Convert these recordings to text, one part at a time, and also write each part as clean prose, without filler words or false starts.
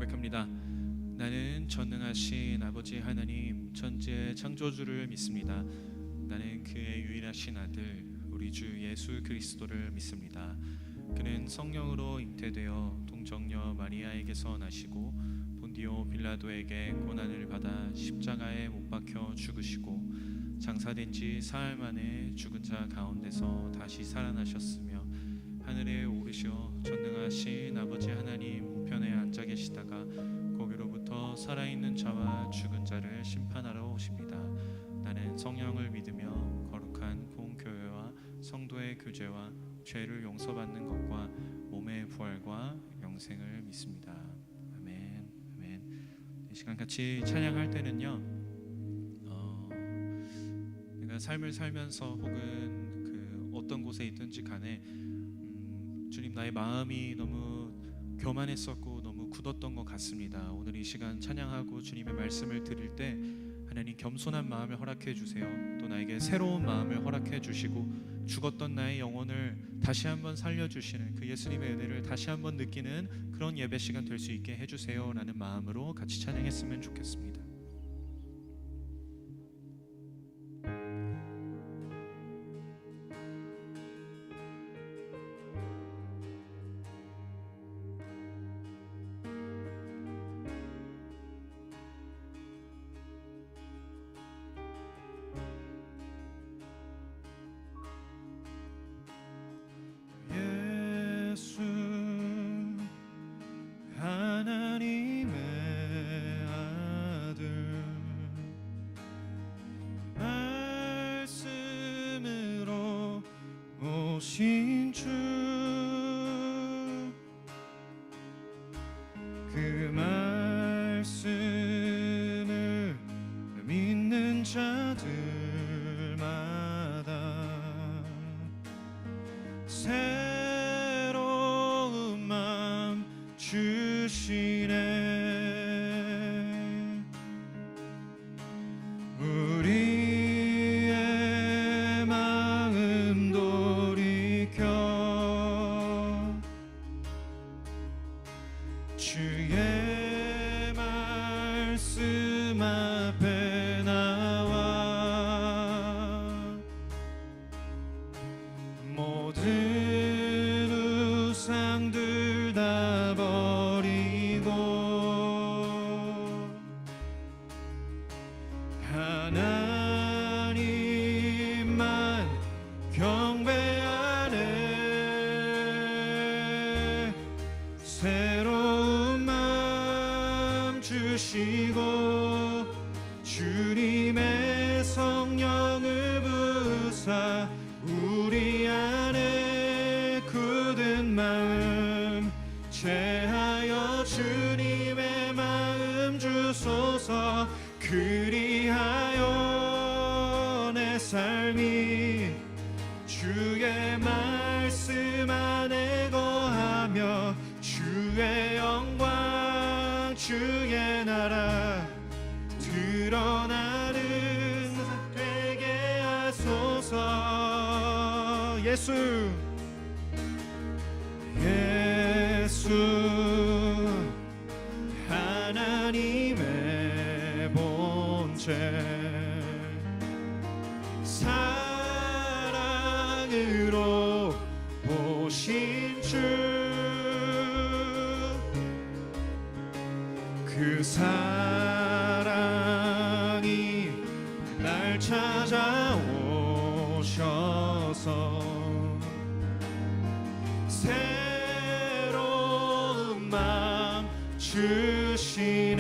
고백합니다. 나는 전능하신 아버지 하나님 천지의 창조주를 믿습니다. 나는 그의 유일하신 아들 우리 주 예수 그리스도를 믿습니다. 그는 성령으로 잉태되어 동정녀 마리아에게서 나시고 본디오 빌라도에게 고난을 받아 십자가에 못 박혀 죽으시고 장사된 지 사흘 만에 죽은 자 가운데서 다시 살아나셨으며 하늘에 오르시어 전능하신 아버지 하나님 우편에 앉아 계시다가 거기로부터 살아있는 자와 죽은 자를 심판하러 오십니다. 나는 성령을 믿으며 거룩한 공교회와 성도의 교제와 죄를 용서받는 것과 몸의 부활과 영생을 믿습니다. 아멘. 아멘. 이 시간 같이 찬양할 때는요, 내가 삶을 살면서 혹은 그 어떤 곳에 있든지 간에 주님, 나의 마음이 너무 교만했었고 너무 굳었던 것 같습니다. 오늘 이 시간 찬양하고 주님의 말씀을 들을 때 하나님 겸손한 마음을 허락해 주세요. 또 나에게 새로운 마음을 허락해 주시고 죽었던 나의 영혼을 다시 한번 살려주시는 그 예수님의 은혜를 다시 한번 느끼는 그런 예배 시간 될 수 있게 해주세요 라는 마음으로 같이 찬양했으면 좋겠습니다. 예수 하나님의 아들 말씀으로 오신 주 그 말씀을 믿는 자들마다 새로운 마음 주시네. 우리의 마음 돌이켜 주의 말씀 앞에 나와 모든 우상들 다 버리고 하나님만 경배하네. 새로운 마음 주시고 주님의 성령을 부사 우리 안에 굳은 마음 채하여 주님의 마음 주소서. 그리하여 내 삶이 주의 말씀 안에 거하며 주의 영광 주의 나라 드러나는 되게 하소서. 예수 하나님의 본체 사랑으로 보신 주 그 사랑이 날 찾아오셔서 새로운 마음 주시네.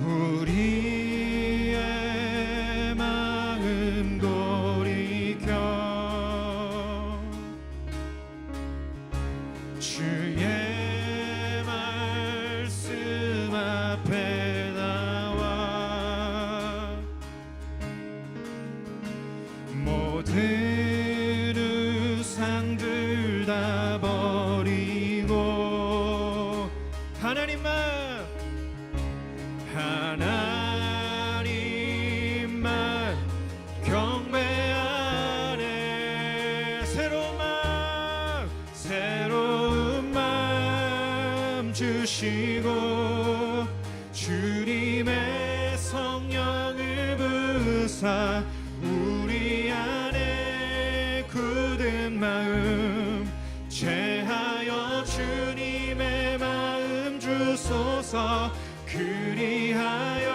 우리의 마음 돌이켜 주의 말씀 앞에 나와 모든 우상들 다 버리고 하나님만 경배하네. 새로운 주시고 주님의 성령을 부사 우리 안에 굳은 마음 제하여 주님의 마음 주소서. 그리하여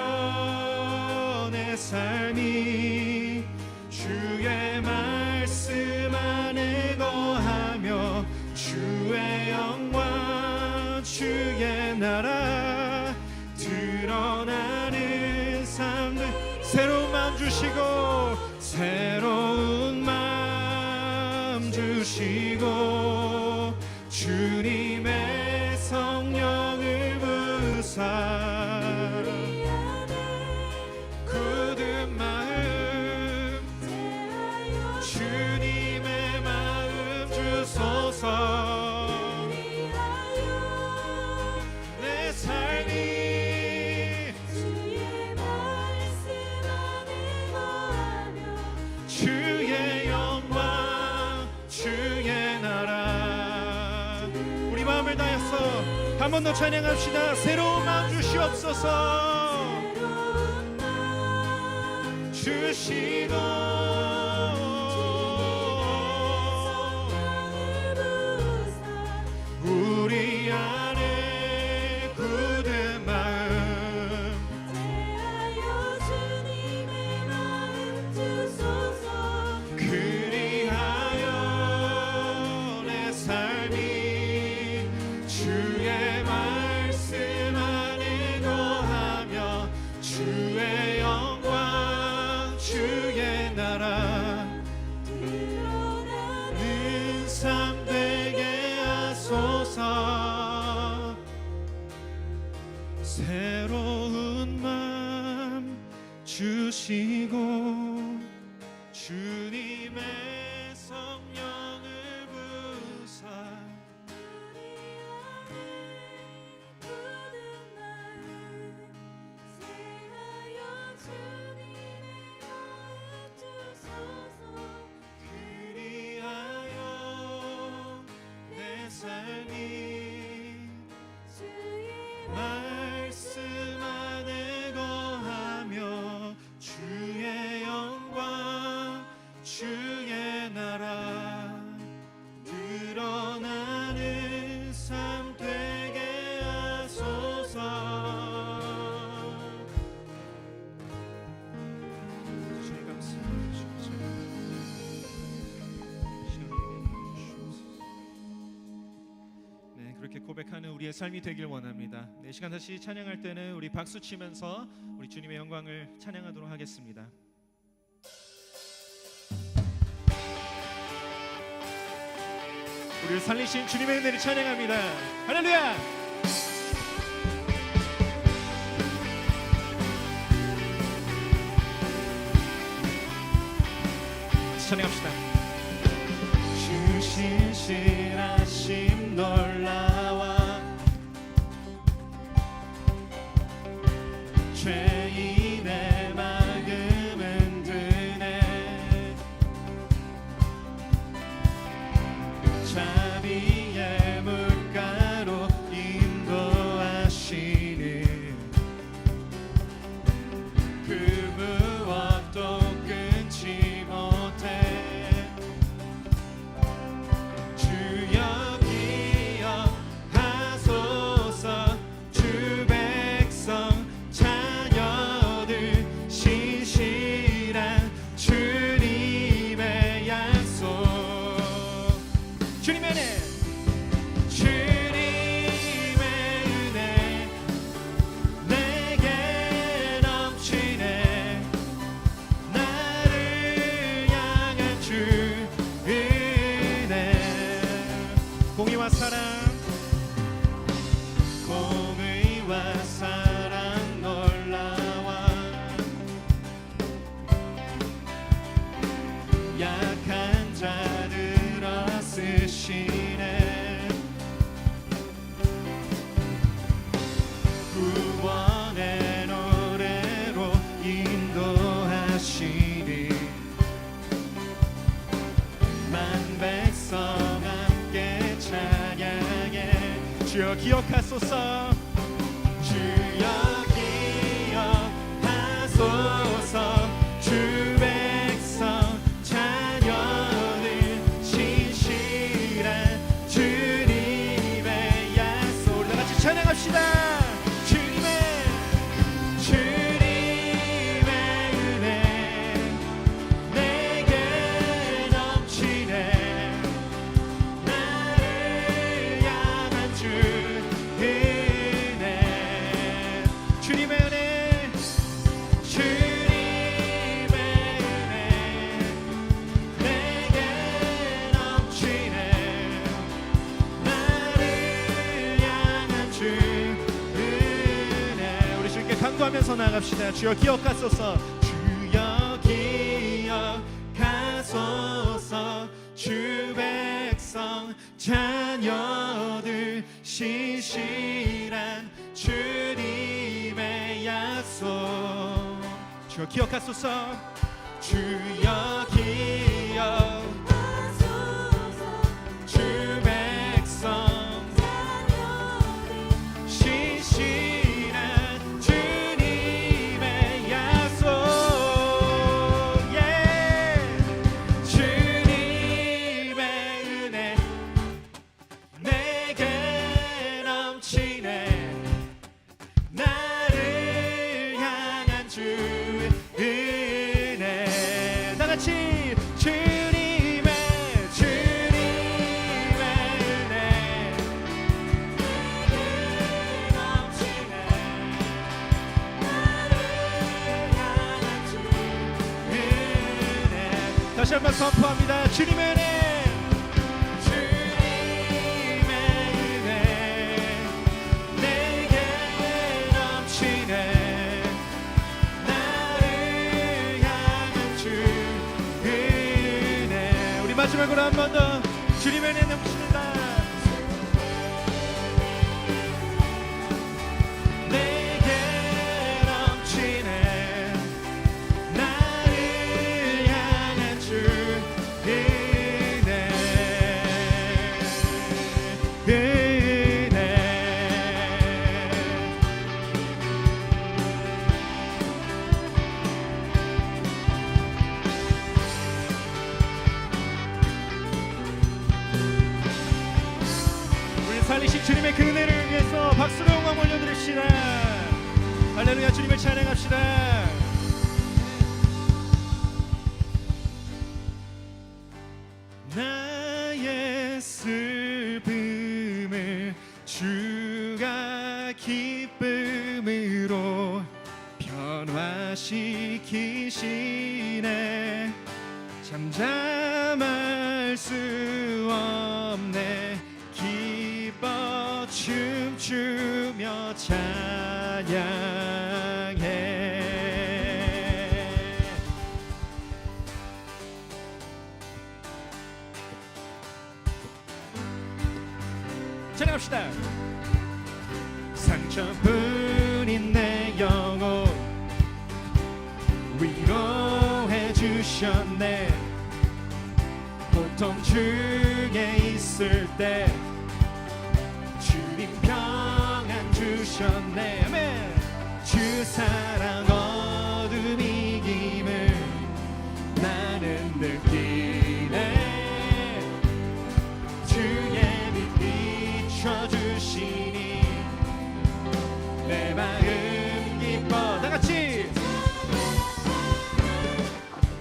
내 삶이 주의 말씀 안에 거하며 주의 영광 주의 나라 드러나는 삶들. 새로운 마음 주시고 새로운 마음 주시고 주님의 성령을 부사 굳은 마음 주님의 마음 주소서. 내 삶이 주의 영광 주의 나라. 우리 마음을 다해서 한 번 더 찬양합시다. 새로운 마음 주시옵소서. 주시고 우리 안에 굳은 마음 그리하여 내 삶이 주의 말씀 안에 거하며 주의 영광 주의 나라 는 삶 되게 하소서. 새로운 마음 주시고 주님의 성령을 부사 그리하여 내 삶이 말씀 안에 거하며 주의 영광 주의 나라 드러나는 삶 되게 하소서. 주님 감사합니다. 네, 그렇게 고백하는 우리의 삶이 되길 원합니다. 네, 시간 다시 찬양할 때는 우리 박수 치면서 우리 주님의 영광을 찬양하도록 하겠습니다. 우리를 살리신 주님의 은혜를 찬양합니다. 할렐루야. 찬양합시다. 주 신실하심 놀라와 죄인의 마음은 드네 자비의 물가로 인도하시는 그 무엇도 끊지 못해 주여 기억하소서. 주 백성 자녀들 신실한 주님의 약속 주님의 은혜 주님의 은혜 내게 넘치네 나를 향한 주 은혜 공의와 사랑 공의와 사랑 놀라와 약한 자들 쓰시네 구원의 노래로 인도하시니 만 백성 함께 찬양해 주여 기억하소서 주여 기억하소서 주 백성 자녀들 신실한 주님의 약속 우리 다같이 찬양합시다 하면서 나갑시다. 주여 기억하소서 주여 기억하소서 주 백성 자녀들 신실한 주님의 약속 주여 기억하소서 주여 기억하소서 주 백성 다시 한번 선포합니다. 주님의 은혜 주님의 은혜 내게 넘치네 나를 향한 주 은혜 우리 마지막으로 한 번 더 주님의 은혜 넘치는다 살리신 주님의 그 은혜를 위해서 박수로 영광 올려드립시다. 할렐루야 주님을 찬양합시다. 나의 슬픔을 주가 기쁨으로 변화시키시네 잠잠할 수 없네 기뻐 춤추며 찬양해 찬양합시다. 상처뿐인 내 영혼 위로해 주셨네 고통 중에 있을 때 주님 평안 주셨네 아멘. 주 사랑 어둠 이김을 나는 느끼네 주의 빛 비춰주시니 내 마음 기뻐 다같이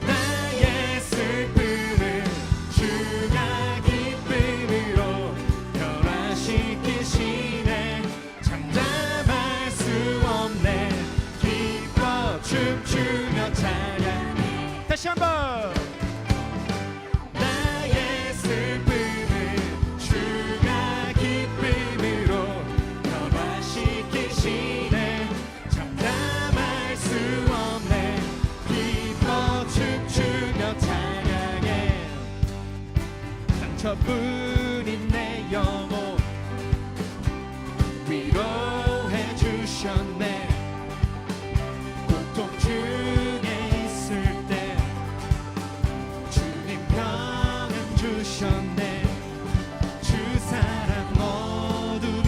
나의 슬픔을 주가 기쁨으로 변화시키시네 잠잠할 수 없네 기뻐 춤추며 찬양해 다시 한번 나의 슬픔을 주가 기쁨으로 변화시키시네 잠잠할 수 없네 기뻐 춤추며 찬양해 상처뿐인 내 영혼 위로해 주셨네 고통 중에 있을 때 주님 평안 주셨네 주 사랑 어둠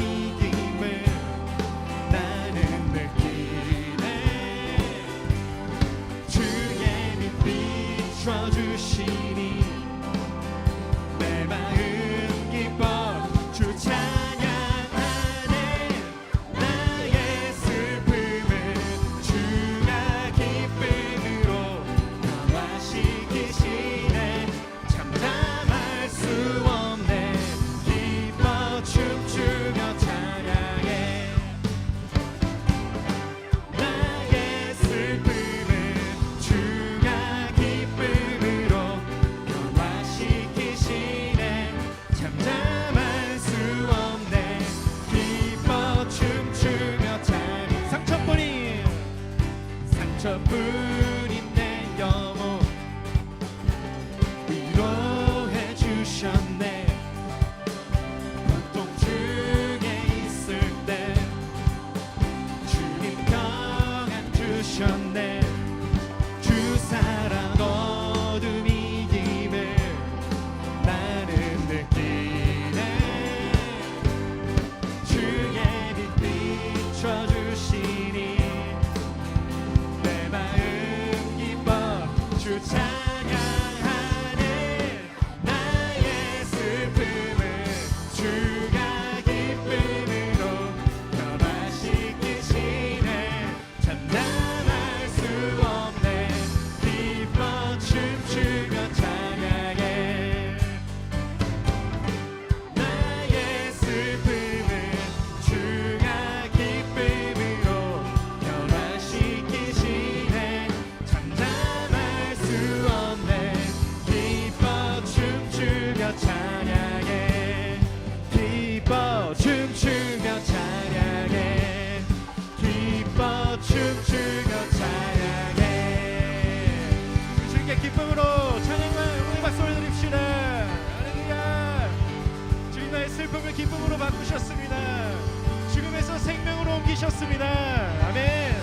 믿습니다. 아멘.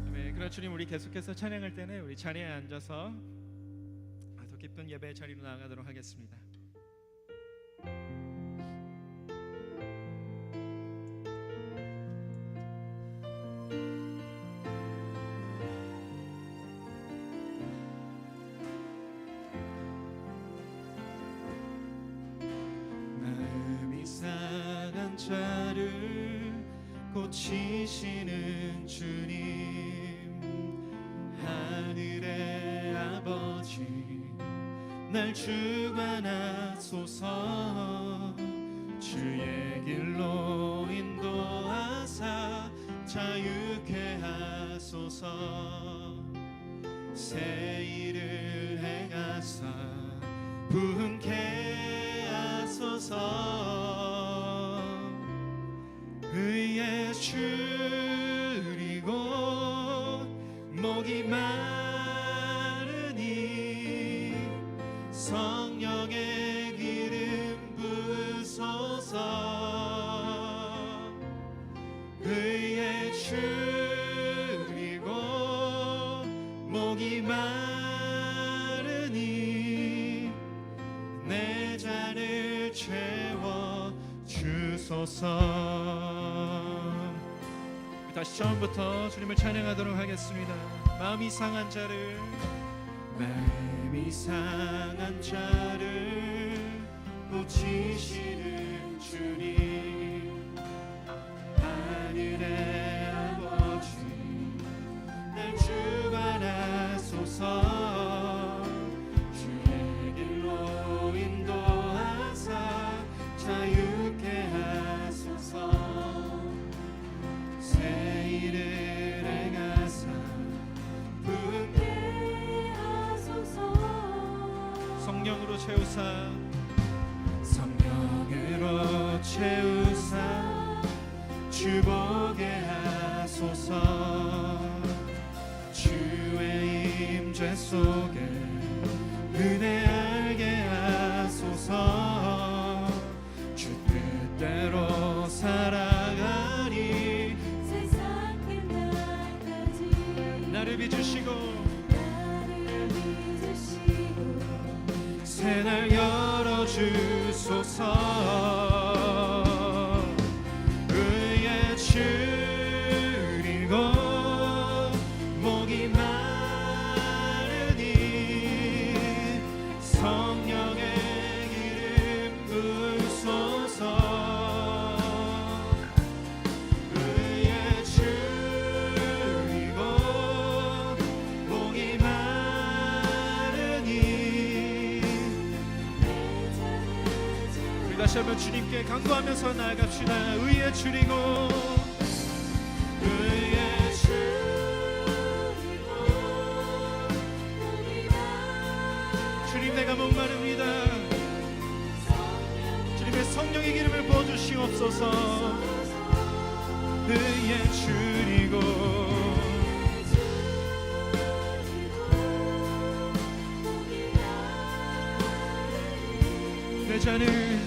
아멘. 그럼 주님, 우리 계속해서 찬양할 때는 우리 자리에 앉아서 더 깊은 예배의 자리로 나아가도록 하겠습니다. 마음이 상한 자를 고치시는 주님, 하늘의 아버지 날 주관하소서. 주의 길로 인도하사 자유케 하소서. 새 일을 행하사 부흥케 하소서. 의에 줄이고 목이 마르니 성령의 기름 부으소서. 의에 줄이고 목이 마르니 내 잔을 채워 주소서. 다시 처음부터 주님을 찬양하도록 하겠습니다. 마음이 상한 자를 고치시는 주님, 하늘의 아버지 날 주관하소서. 주의 길로 인도하사 자유케 하소서. 새 일을 행하사 부흥케 하소서. 성령으로 채우사 주보게 하소서. 주의 임재 속에 은혜 알게 하소서. 주 뜻대로 살아가니 세상 끝날까지 나를 빚으시고 새날 열어주소서. 의에 줄이고 목이 마르니 성령의 기름 부으소서. 의에 줄이고 목이 마르니 우리 다시 한번 주님께 간구하면서 나아갑시다. 의에 줄이고 주님, 내가 목마릅니다. 주님의 성령의 기름을 부어주시옵소서. 의에 줄이고 내 잔을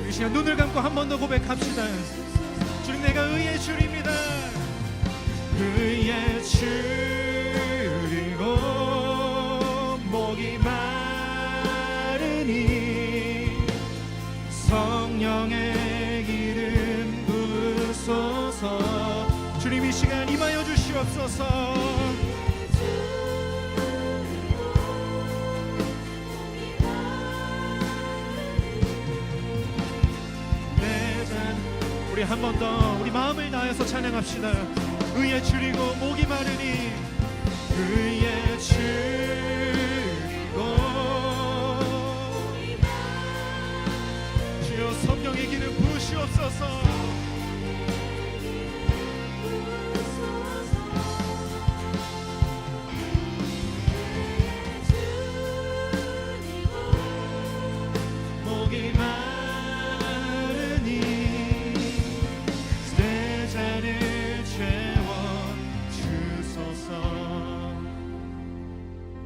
우리 시간 눈을 감고 한 번 더 고백합시다. 주님, 내가 의에 줄입니다. 의에 줄이고 목이 마르니 성령의 기름 부으소서. 주님, 이 시간 임하여 주시옵소서. 우리 한 번 더 우리 마음을 다해서 찬양합시다. 의에 줄이고 목이 마르니 의에 줄이고 주여 성령의 기름 부으시옵소서. 목이 마르니 내 잔을 채워 주소서.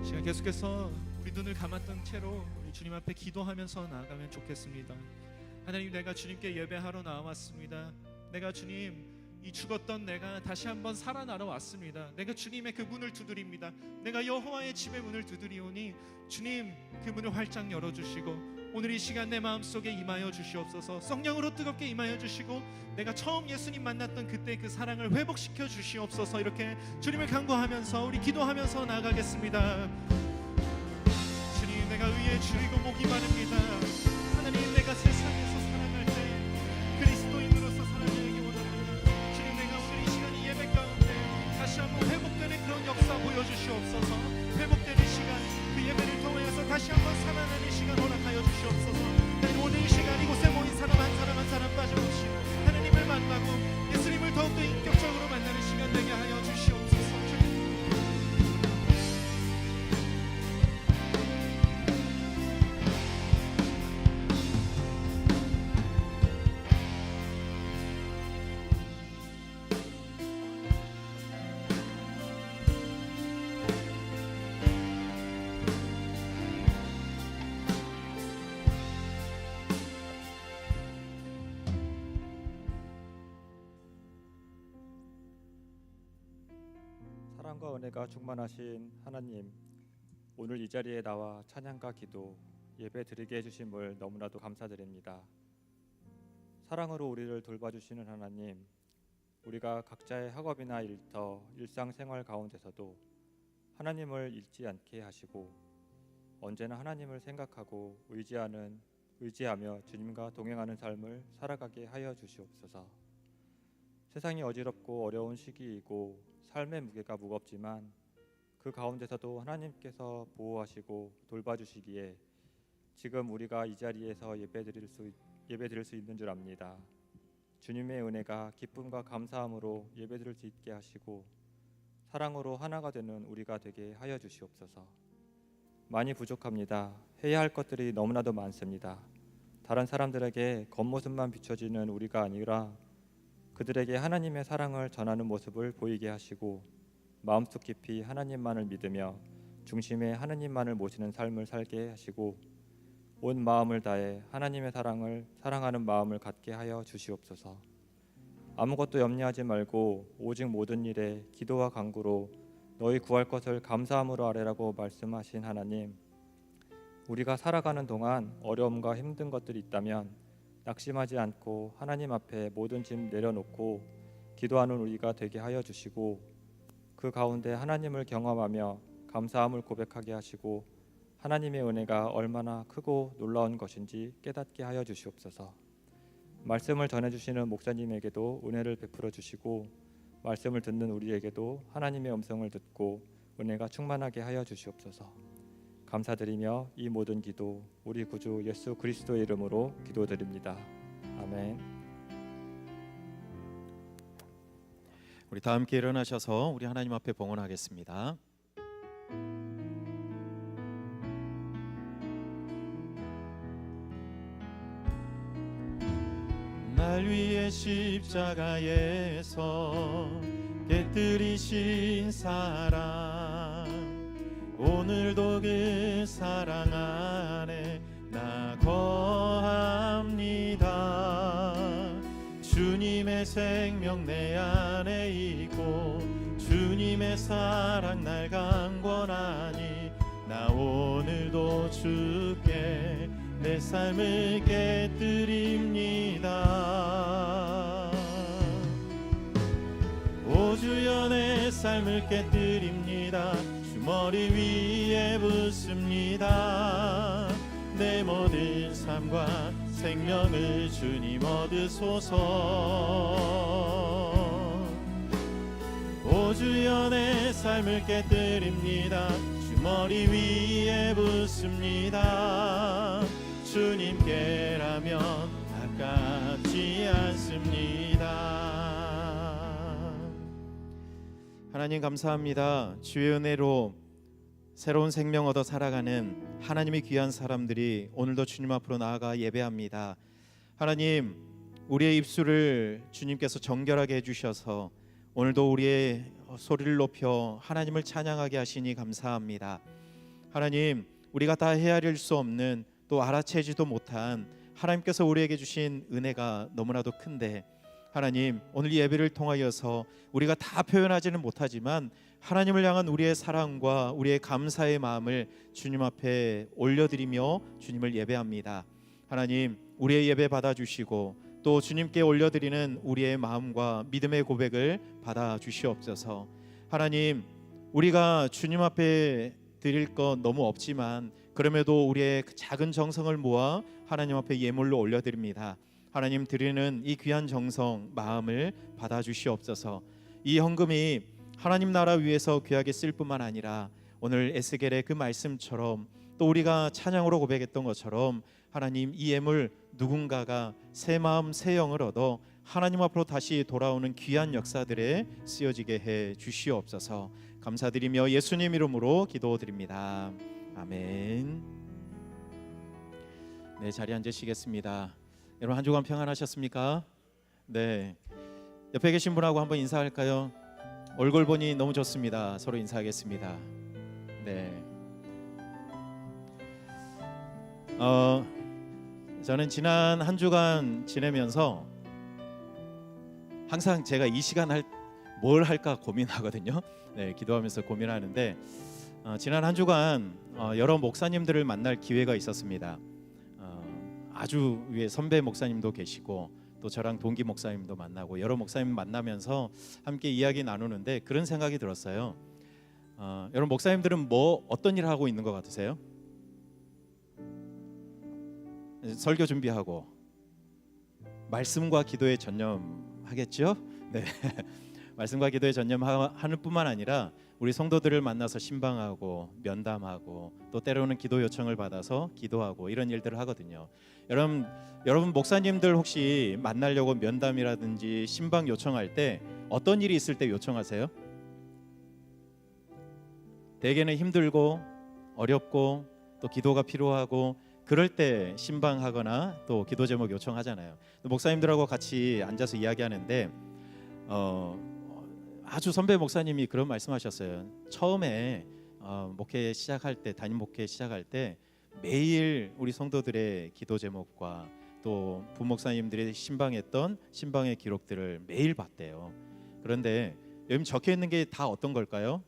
시간 계속해서 우리 눈을 감았던 채로 우리 주님 앞에 기도하면서 나아가면 좋겠습니다. 하나님, 내가 주님께 예배하러 나왔습니다. 내가 주님, 이 죽었던 내가 다시 한번 살아나러 왔습니다. 내가 주님의 그 문을 두드립니다. 내가 여호와의 집의 문을 두드리오니 주님, 그 문을 활짝 열어주시고 오늘 이 시간 내 마음속에 임하여 주시옵소서. 성령으로 뜨겁게 임하여 주시고 내가 처음 예수님 만났던 그때 그 사랑을 회복시켜 주시옵소서. 이렇게 주님을 간구하면서 우리 기도하면서 나아가겠습니다. 주님, 내가 의에 줄이고 목이 마릅니다. 하나님, 내가 세상에서 살아갈 때 그리스도인으로서 살아가기 원합니다. 주님, 내가 오늘 이 시간 이 예배 가운데 다시 한번 회복되는 그런 역사 보여주시옵소서. 회복되는 시간, 그 예배를 통해서 다시 한번 살아나는 시간 허락하여 주시옵소서. 하나님, 오늘 이 시간 이곳에 모인 사람 한 사람 한 사람 빠짐없이 하나님을 만나고 예수님을 더욱더 인격적으로 만나는 시간 되게 하여 주시옵소서. 사랑과 은혜가 충만하신 하나님, 오늘 이 자리에 나와 찬양과 기도, 예배 드리게 해주심을 너무나도 감사드립니다. 사랑으로 우리를 돌봐주시는 하나님, 우리가 각자의 학업이나 일터, 일상생활 가운데서도 하나님을 잊지 않게 하시고 언제나 하나님을 생각하고 의지하며 주님과 동행하는 삶을 살아가게 하여 주시옵소서. 세상이 어지럽고 어려운 시기이고 삶의 무게가 무겁지만 그 가운데서도 하나님께서 보호하시고 돌봐주시기에 지금 우리가 이 자리에서 예배드릴 수 있는 줄 압니다. 주님의 은혜가 기쁨과 감사함으로 예배드릴 수 있게 하시고 사랑으로 하나가 되는 우리가 되게 하여 주시옵소서. 많이 부족합니다. 해야 할 것들이 너무나도 많습니다. 다른 사람들에게 겉모습만 비춰지는 우리가 아니라 그들에게 하나님의 사랑을 전하는 모습을 보이게 하시고 마음속 깊이 하나님만을 믿으며 중심에 하나님만을 모시는 삶을 살게 하시고 온 마음을 다해 하나님의 사랑을 사랑하는 마음을 갖게 하여 주시옵소서. 아무것도 염려하지 말고 오직 모든 일에 기도와 간구로 너희 구할 것을 감사함으로 아뢰라고 말씀하신 하나님, 우리가 살아가는 동안 어려움과 힘든 것들이 있다면 낙심하지 않고 하나님 앞에 모든 짐 내려놓고 기도하는 우리가 되게 하여 주시고 그 가운데 하나님을 경험하며 감사함을 고백하게 하시고 하나님의 은혜가 얼마나 크고 놀라운 것인지 깨닫게 하여 주시옵소서. 말씀을 전해주시는 목사님에게도 은혜를 베풀어 주시고 말씀을 듣는 우리에게도 하나님의 음성을 듣고 은혜가 충만하게 하여 주시옵소서. 감사드리며 이 모든 기도 우리 구주 예수 그리스도의 이름으로 기도드립니다. 아멘. 우리 다 함께 일어나셔서 우리 하나님 앞에 봉헌하겠습니다. 날 위해 십자가에서 깨뜨리신 사랑, 오늘도 그 사랑 안에 나 거합니다. 주님의 생명 내 안에 있고 주님의 사랑 날 강권하니 나 오늘도 주께 내 삶을 깨뜨립니다. 오 주여 내 삶을 깨뜨립니다. 머리 위에 붓습니다. 내 모든 삶과 생명을 주님 얻으소서. 오 주여 내 삶을 깨뜨립니다. 주 머리 위에 붓습니다. 주님께라면 아깝지 않습니다. 하나님 감사합니다. 주의 은혜로 새로운 생명 얻어 살아가는 하나님의 귀한 사람들이 오늘도 주님 앞으로 나아가 예배합니다. 하나님, 우리의 입술을 주님께서 정결하게 해주셔서 오늘도 우리의 소리를 높여 하나님을 찬양하게 하시니 감사합니다. 하나님, 우리가 다 헤아릴 수 없는 또 알아채지도 못한 하나님께서 우리에게 주신 은혜가 너무나도 큰데 하나님 오늘 이 예배를 통하여서 우리가 다 표현하지는 못하지만 하나님을 향한 우리의 사랑과 우리의 감사의 마음을 주님 앞에 올려드리며 주님을 예배합니다. 하나님 우리의 예배 받아주시고 또 주님께 올려드리는 우리의 마음과 믿음의 고백을 받아주시옵소서. 하나님 우리가 주님 앞에 드릴 것 너무 없지만 그럼에도 우리의 그 작은 정성을 모아 하나님 앞에 예물로 올려드립니다. 하나님 드리는 이 귀한 정성 마음을 받아주시옵소서. 이 헌금이 하나님 나라 위해서 귀하게 쓸 뿐만 아니라 오늘 에스겔의 그 말씀처럼 또 우리가 찬양으로 고백했던 것처럼 하나님 이 예물 누군가가 새 마음 새 영을 얻어 하나님 앞으로 다시 돌아오는 귀한 역사들에 쓰여지게 해 주시옵소서. 감사드리며 예수님 이름으로 기도드립니다. 아멘. 네, 자리에 앉으시겠습니다. 여러분 한 주간 평안하셨습니까? 네, 옆에 계신 분하고 한번 인사할까요? 얼굴 보니 너무 좋습니다. 서로 인사하겠습니다. 네. 저는 지난 한 주간 지내면서 항상 제가 이 시간 뭘 할까 고민하거든요. 네, 기도하면서 고민하는데 지난 한 주간 여러 목사님들을 만날 기회가 있었습니다. 아주 위에 선배 목사님도 계시고 또 저랑 동기 목사님도 만나고 여러 목사님 만나면서 함께 이야기 나누는데 그런 생각이 들었어요. 여러분 목사님들은 어떤 일을 하고 있는 것 같으세요? 설교 준비하고 말씀과 기도에 전념하겠죠? 네. 말씀과 기도에 전념하는 뿐만 아니라 우리 성도들을 만나서 신방하고 면담하고 또 때로는 기도 요청을 받아서 기도하고 이런 일들을 하거든요. 여러분 목사님들 혹시 만나려고 면담이라든지 신방 요청할 때 어떤 일이 있을 때 요청하세요? 대개는 힘들고 어렵고 또 기도가 필요하고 그럴 때 신방하거나 또 기도 제목 요청하잖아요. 목사님들하고 같이 앉아서 이야기하는데 아주 선배 목사님이 그런 말씀하셨어요. 처음에 목회 시작할 때 담임 목회 시작할 때 매일 우리 성도들의 기도 제목과 또 부목사님들이 신방했던 신방의 기록들을 매일 봤대요. 그런데 여기 적혀 있는 게 다 어떤 걸까요?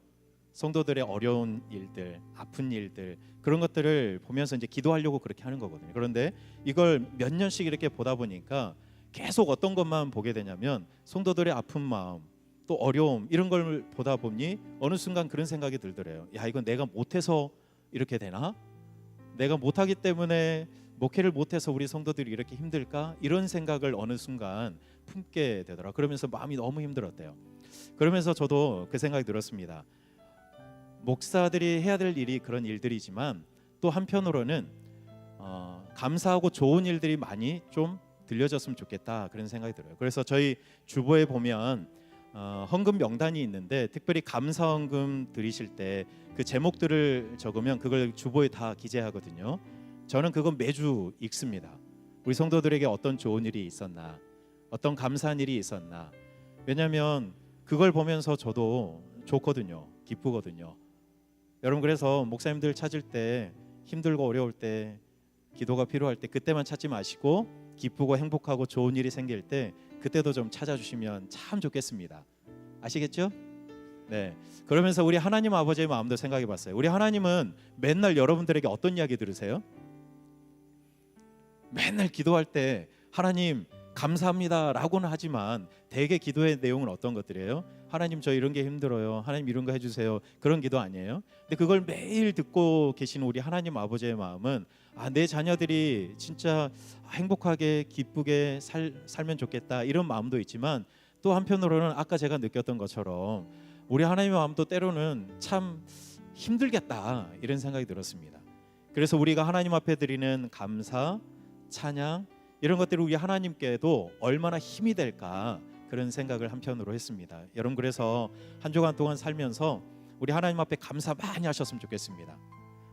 성도들의 어려운 일들, 아픈 일들 그런 것들을 보면서 이제 기도하려고 그렇게 하는 거거든요. 그런데 이걸 몇 년씩 이렇게 보다 보니까 계속 어떤 것만 보게 되냐면 성도들의 아픈 마음 또 어려움 이런 걸 보다 보니 어느 순간 그런 생각이 들더래요. 야, 이건 내가 못해서 이렇게 되나? 내가 못하기 때문에 목회를 못해서 우리 성도들이 이렇게 힘들까? 이런 생각을 어느 순간 품게 되더라. 그러면서 마음이 너무 힘들었대요. 그러면서 저도 그 생각이 들었습니다. 목사들이 해야 될 일이 그런 일들이지만 또 한편으로는 감사하고 좋은 일들이 많이 좀 들려졌으면 좋겠다 그런 생각이 들어요. 그래서 저희 주보에 보면 헌금 명단이 있는데 특별히 감사 헌금 드리실 때 그 제목들을 적으면 그걸 주보에 다 기재하거든요. 저는 그건 매주 읽습니다. 우리 성도들에게 어떤 좋은 일이 있었나, 어떤 감사한 일이 있었나. 왜냐하면 그걸 보면서 저도 좋거든요, 기쁘거든요. 여러분 그래서 목사님들 찾을 때 힘들고 어려울 때 기도가 필요할 때 그때만 찾지 마시고 기쁘고 행복하고 좋은 일이 생길 때 그때도 좀 찾아주시면 참 좋겠습니다. 아시겠죠? 네. 그러면서 우리 하나님 아버지의 마음도 생각해 봤어요. 우리 하나님은 맨날 여러분들에게 어떤 이야기 들으세요? 맨날 기도할 때 하나님 감사합니다 라고는 하지만 대개 기도의 내용은 어떤 것들이에요? 하나님 저 이런 게 힘들어요, 하나님 이런 거 해주세요, 그런 기도 아니에요? 근데 그걸 매일 듣고 계신 우리 하나님 아버지의 마음은 내 자녀들이 진짜 행복하게 기쁘게 살면 좋겠다 이런 마음도 있지만 또 한편으로는 아까 제가 느꼈던 것처럼 우리 하나님의 마음도 때로는 참 힘들겠다 이런 생각이 들었습니다. 그래서 우리가 하나님 앞에 드리는 감사, 찬양 이런 것들이 우리 하나님께도 얼마나 힘이 될까 그런 생각을 한편으로 했습니다. 여러분 그래서 한 주간 동안 살면서 우리 하나님 앞에 감사 많이 하셨으면 좋겠습니다.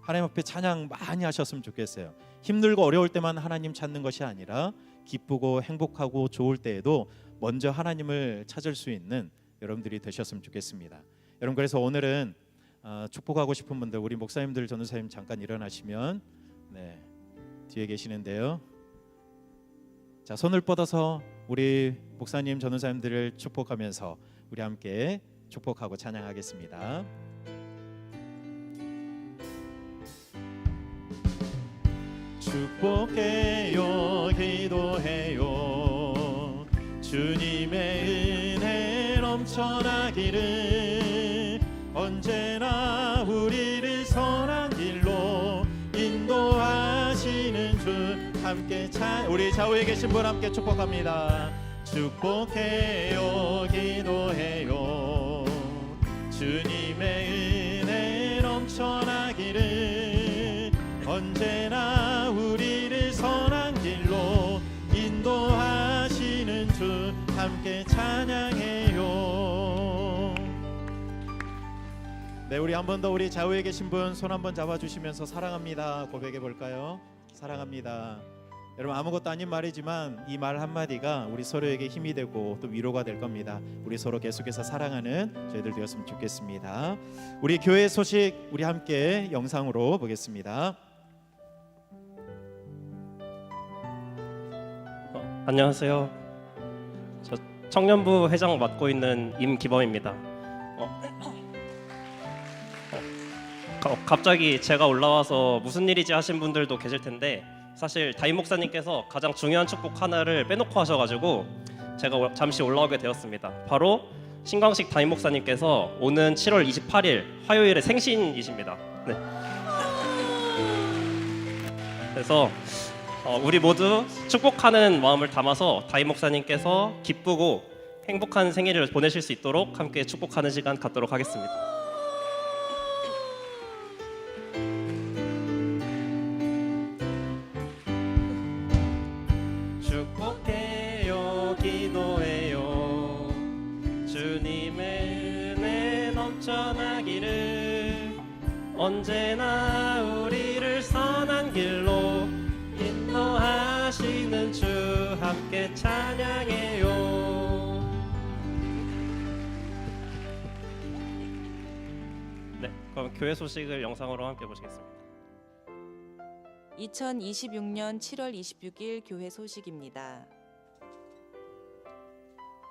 하나님 앞에 찬양 많이 하셨으면 좋겠어요. 힘들고 어려울 때만 하나님 찾는 것이 아니라 기쁘고 행복하고 좋을 때에도 먼저 하나님을 찾을 수 있는 여러분들이 되셨으면 좋겠습니다. 여러분 그래서 오늘은 축복하고 싶은 분들 우리 목사님들 전도사님 잠깐 일어나시면 뒤에 계시는데요. 자, 손을 뻗어서 우리 목사님, 전도사님들을 축복하면서 우리 함께 축복하고 찬양하겠습니다. 축복해요, 기도해요. 주님의 은혜 넘쳐나기를, 언제나 우리를 선한 길로 인도하시는 주 함께 우리 좌우에 계신 분 함께 축복합니다. 축복해요, 기도해요. 주님의 은혜 넘쳐나기를, 언제나 우리를 선한 길로 인도하시는 주 함께 찬양해요. 네, 우리 한 번 더 우리 좌우에 계신 분 손 한번 잡아주시면서 사랑합니다 고백해 볼까요? 사랑합니다. 여러분, 아무것도 아닌 말이지만 이 말 한마디가 우리 서로에게 힘이 되고 또 위로가 될 겁니다. 우리 서로 계속해서 사랑하는 저희들 되었으면 좋겠습니다. 우리 교회 소식 우리 함께 영상으로 보겠습니다. 안녕하세요. 저 청년부 회장 맡고 있는 임기범입니다. 갑자기 제가 올라와서 무슨 일이지 하신 분들도 계실 텐데, 사실 다임 목사님께서 가장 중요한 축복 하나를 빼놓고 하셔가지고 제가 잠시 올라오게 되었습니다. 바로 신광식 다임 목사님께서 오는 7월 28일 화요일에 생신이십니다. 네. 그래서 우리 모두 축복하는 마음을 담아서 다임 목사님께서 기쁘고 행복한 생일을 보내실 수 있도록 함께 축복하는 시간 갖도록 하겠습니다. 축복해요, 기도해요. 주님의 은혜 넘쳐나기를, 언제나 우리를 선한 길로 인도하시는 주 함께 찬양해요. 네, 그럼 교회 소식을 영상으로 함께 보시겠습니다. 2026년 7월 26일 교회 소식입니다.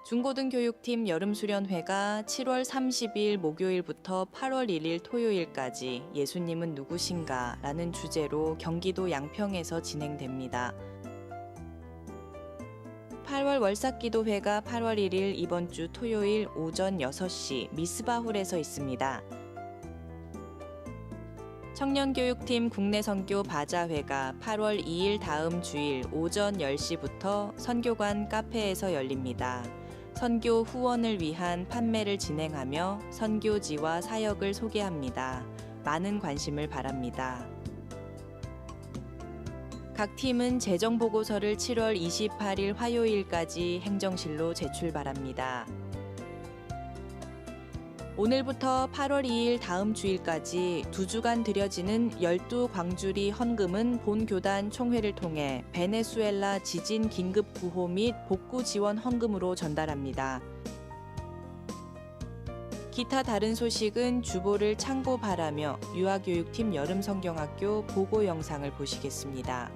중고등교육팀 여름수련회가 7월 30일 목요일부터 8월 1일 토요일까지 예수님은 누구신가? 라는 주제로 경기도 양평에서 진행됩니다. 8월 월삭기도회가 8월 1일 이번 주 토요일 오전 6시 미스바홀에서 있습니다. 청년교육팀 국내선교 바자회가 8월 2일 다음 주일 오전 10시부터 선교관 카페에서 열립니다. 선교 후원을 위한 판매를 진행하며 선교지와 사역을 소개합니다. 많은 관심을 바랍니다. 각 팀은 재정보고서를 7월 28일 화요일까지 행정실로 제출 바랍니다. 오늘부터 8월 2일 다음 주일까지 2주간 드려지는 12광주리 헌금은 본교단 총회를 통해 베네수엘라 지진 긴급 구호 및 복구 지원 헌금으로 전달합니다. 기타 다른 소식은 주보를 참고바라며 유아교육팀 여름성경학교 보고 영상을 보시겠습니다.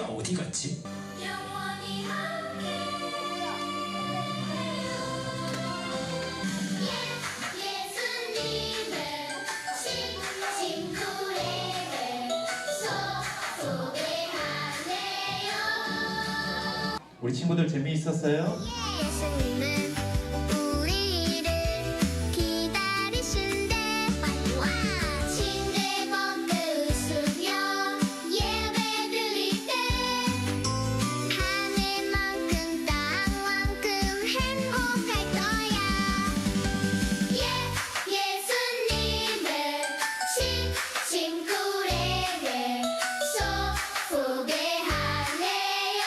어디 갔지? 영원히 함께 예수님은 소개하네요. 우리 친구들 재미있었어요? 예수님은 우리를 기다리신대. 빨리 와. 침대 벗고 웃으며 예배 드릴 때 하늘만큼 땅만큼 행복할 거야. 예수님은 친구에게 소개하네요.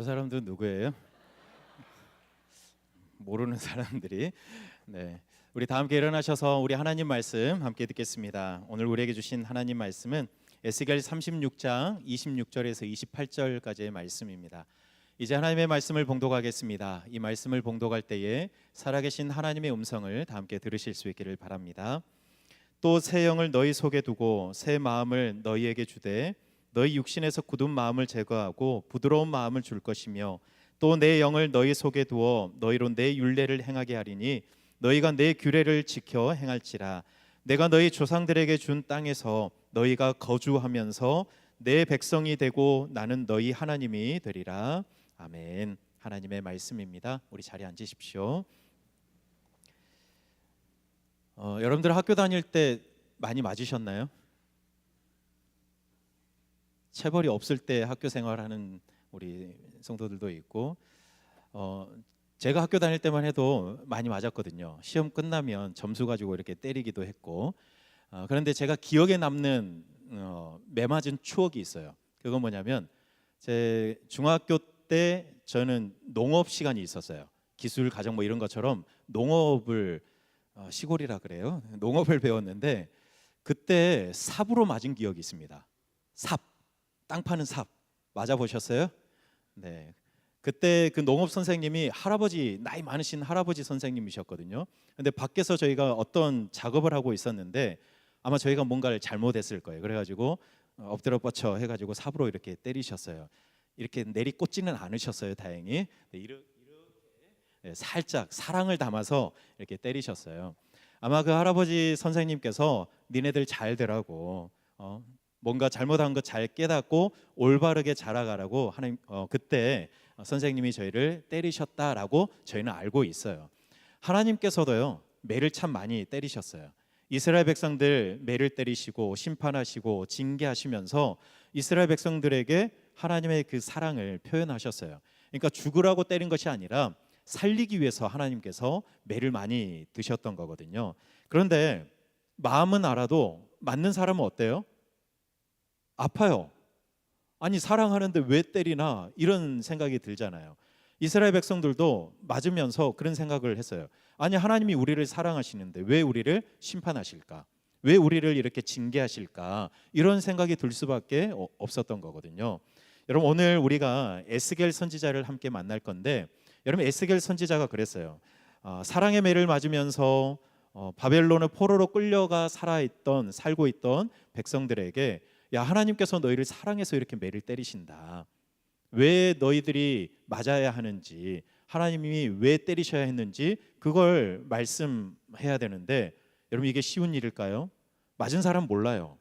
사람들은 누구예요? 모르는 사람들이. 네, 우리 다 함께 일어나셔서 우리 하나님 말씀 함께 듣겠습니다. 오늘 우리에게 주신 하나님 말씀은 에스겔 36장 26절에서 28절까지의 말씀입니다. 이제 하나님의 말씀을 봉독하겠습니다. 이 말씀을 봉독할 때에 살아계신 하나님의 음성을 다 함께 들으실 수 있기를 바랍니다. 또 새 영을 너희 속에 두고 새 마음을 너희에게 주되 너희 육신에서 굳은 마음을 제거하고 부드러운 마음을 줄 것이며 또 내 영을 너희 속에 두어 너희로 내 율례를 행하게 하리니 너희가 내 규례를 지켜 행할지라. 내가 너희 조상들에게 준 땅에서 너희가 거주하면서 내 백성이 되고 나는 너희 하나님이 되리라. 아멘. 하나님의 말씀입니다. 우리 자리에 앉으십시오. 여러분들 학교 다닐 때 많이 맞으셨나요? 체벌이 없을 때 학교 생활하는 우리 성도들도 있고, 제가 학교 다닐 때만 해도 많이 맞았거든요. 시험 끝나면 점수 가지고 이렇게 때리기도 했고, 그런데 제가 기억에 남는 매맞은 추억이 있어요. 그건 뭐냐면 제 중학교 때 저는 농업 시간이 있었어요. 기술 과정 뭐 이런 것처럼 농업을 시골이라 그래요. 농업을 배웠는데 그때 삽으로 맞은 기억이 있습니다. 삽, 땅 파는 삽 맞아 보셨어요? 네. 그때 그 농업 선생님이 할아버지, 나이 많으신 할아버지 선생님이셨거든요. 근데 밖에서 저희가 어떤 작업을 하고 있었는데 아마 저희가 뭔가를 잘못했을 거예요. 그래가지고 엎드려 뻗쳐 해가지고 삽으로 이렇게 때리셨어요. 이렇게 내리꽂지는 않으셨어요, 다행히. 네, 이렇게 살짝 사랑을 담아서 이렇게 때리셨어요. 아마 그 할아버지 선생님께서 니네들 잘 되라고, 뭔가 잘못한 거 잘 깨닫고 올바르게 자라가라고 하는, 그때 선생님이 저희를 때리셨다라고 저희는 알고 있어요. 하나님께서도요, 매를 참 많이 때리셨어요. 이스라엘 백성들 매를 때리시고 심판하시고 징계하시면서 이스라엘 백성들에게 하나님의 그 사랑을 표현하셨어요. 그러니까 죽으라고 때린 것이 아니라 살리기 위해서 하나님께서 매를 많이 드셨던 거거든요. 그런데 마음은 알아도 맞는 사람은 어때요? 아파요. 아니 사랑하는데 왜 때리나 이런 생각이 들잖아요. 이스라엘 백성들도 맞으면서 그런 생각을 했어요. 아니 하나님이 우리를 사랑하시는데 왜 우리를 심판하실까? 왜 우리를 이렇게 징계하실까? 이런 생각이 들 수밖에 없었던 거거든요. 여러분 오늘 우리가 에스겔 선지자를 함께 만날 건데, 여러분 에스겔 선지자가 그랬어요. 사랑의 매를 맞으면서 바벨론의 포로로 끌려가 살고 있던 백성들에게, 야 하나님께서 너희를 사랑해서 이렇게 매를 때리신다. 왜 너희들이 맞아야 하는지, 하나님이 왜 때리셔야 했는지 그걸 말씀해야 되는데, 여러분 이게 쉬운 일일까요? 맞은 사람 몰라요.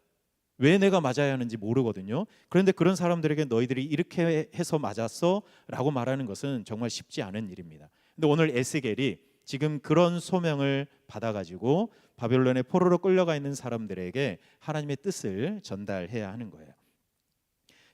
왜 내가 맞아야 하는지 모르거든요. 그런데 그런 사람들에게 너희들이 이렇게 해서 맞았어 라고 말하는 것은 정말 쉽지 않은 일입니다. 근데 오늘 에스겔이 지금 그런 소명을 받아가지고 바벨론의 포로로 끌려가 있는 사람들에게 하나님의 뜻을 전달해야 하는 거예요.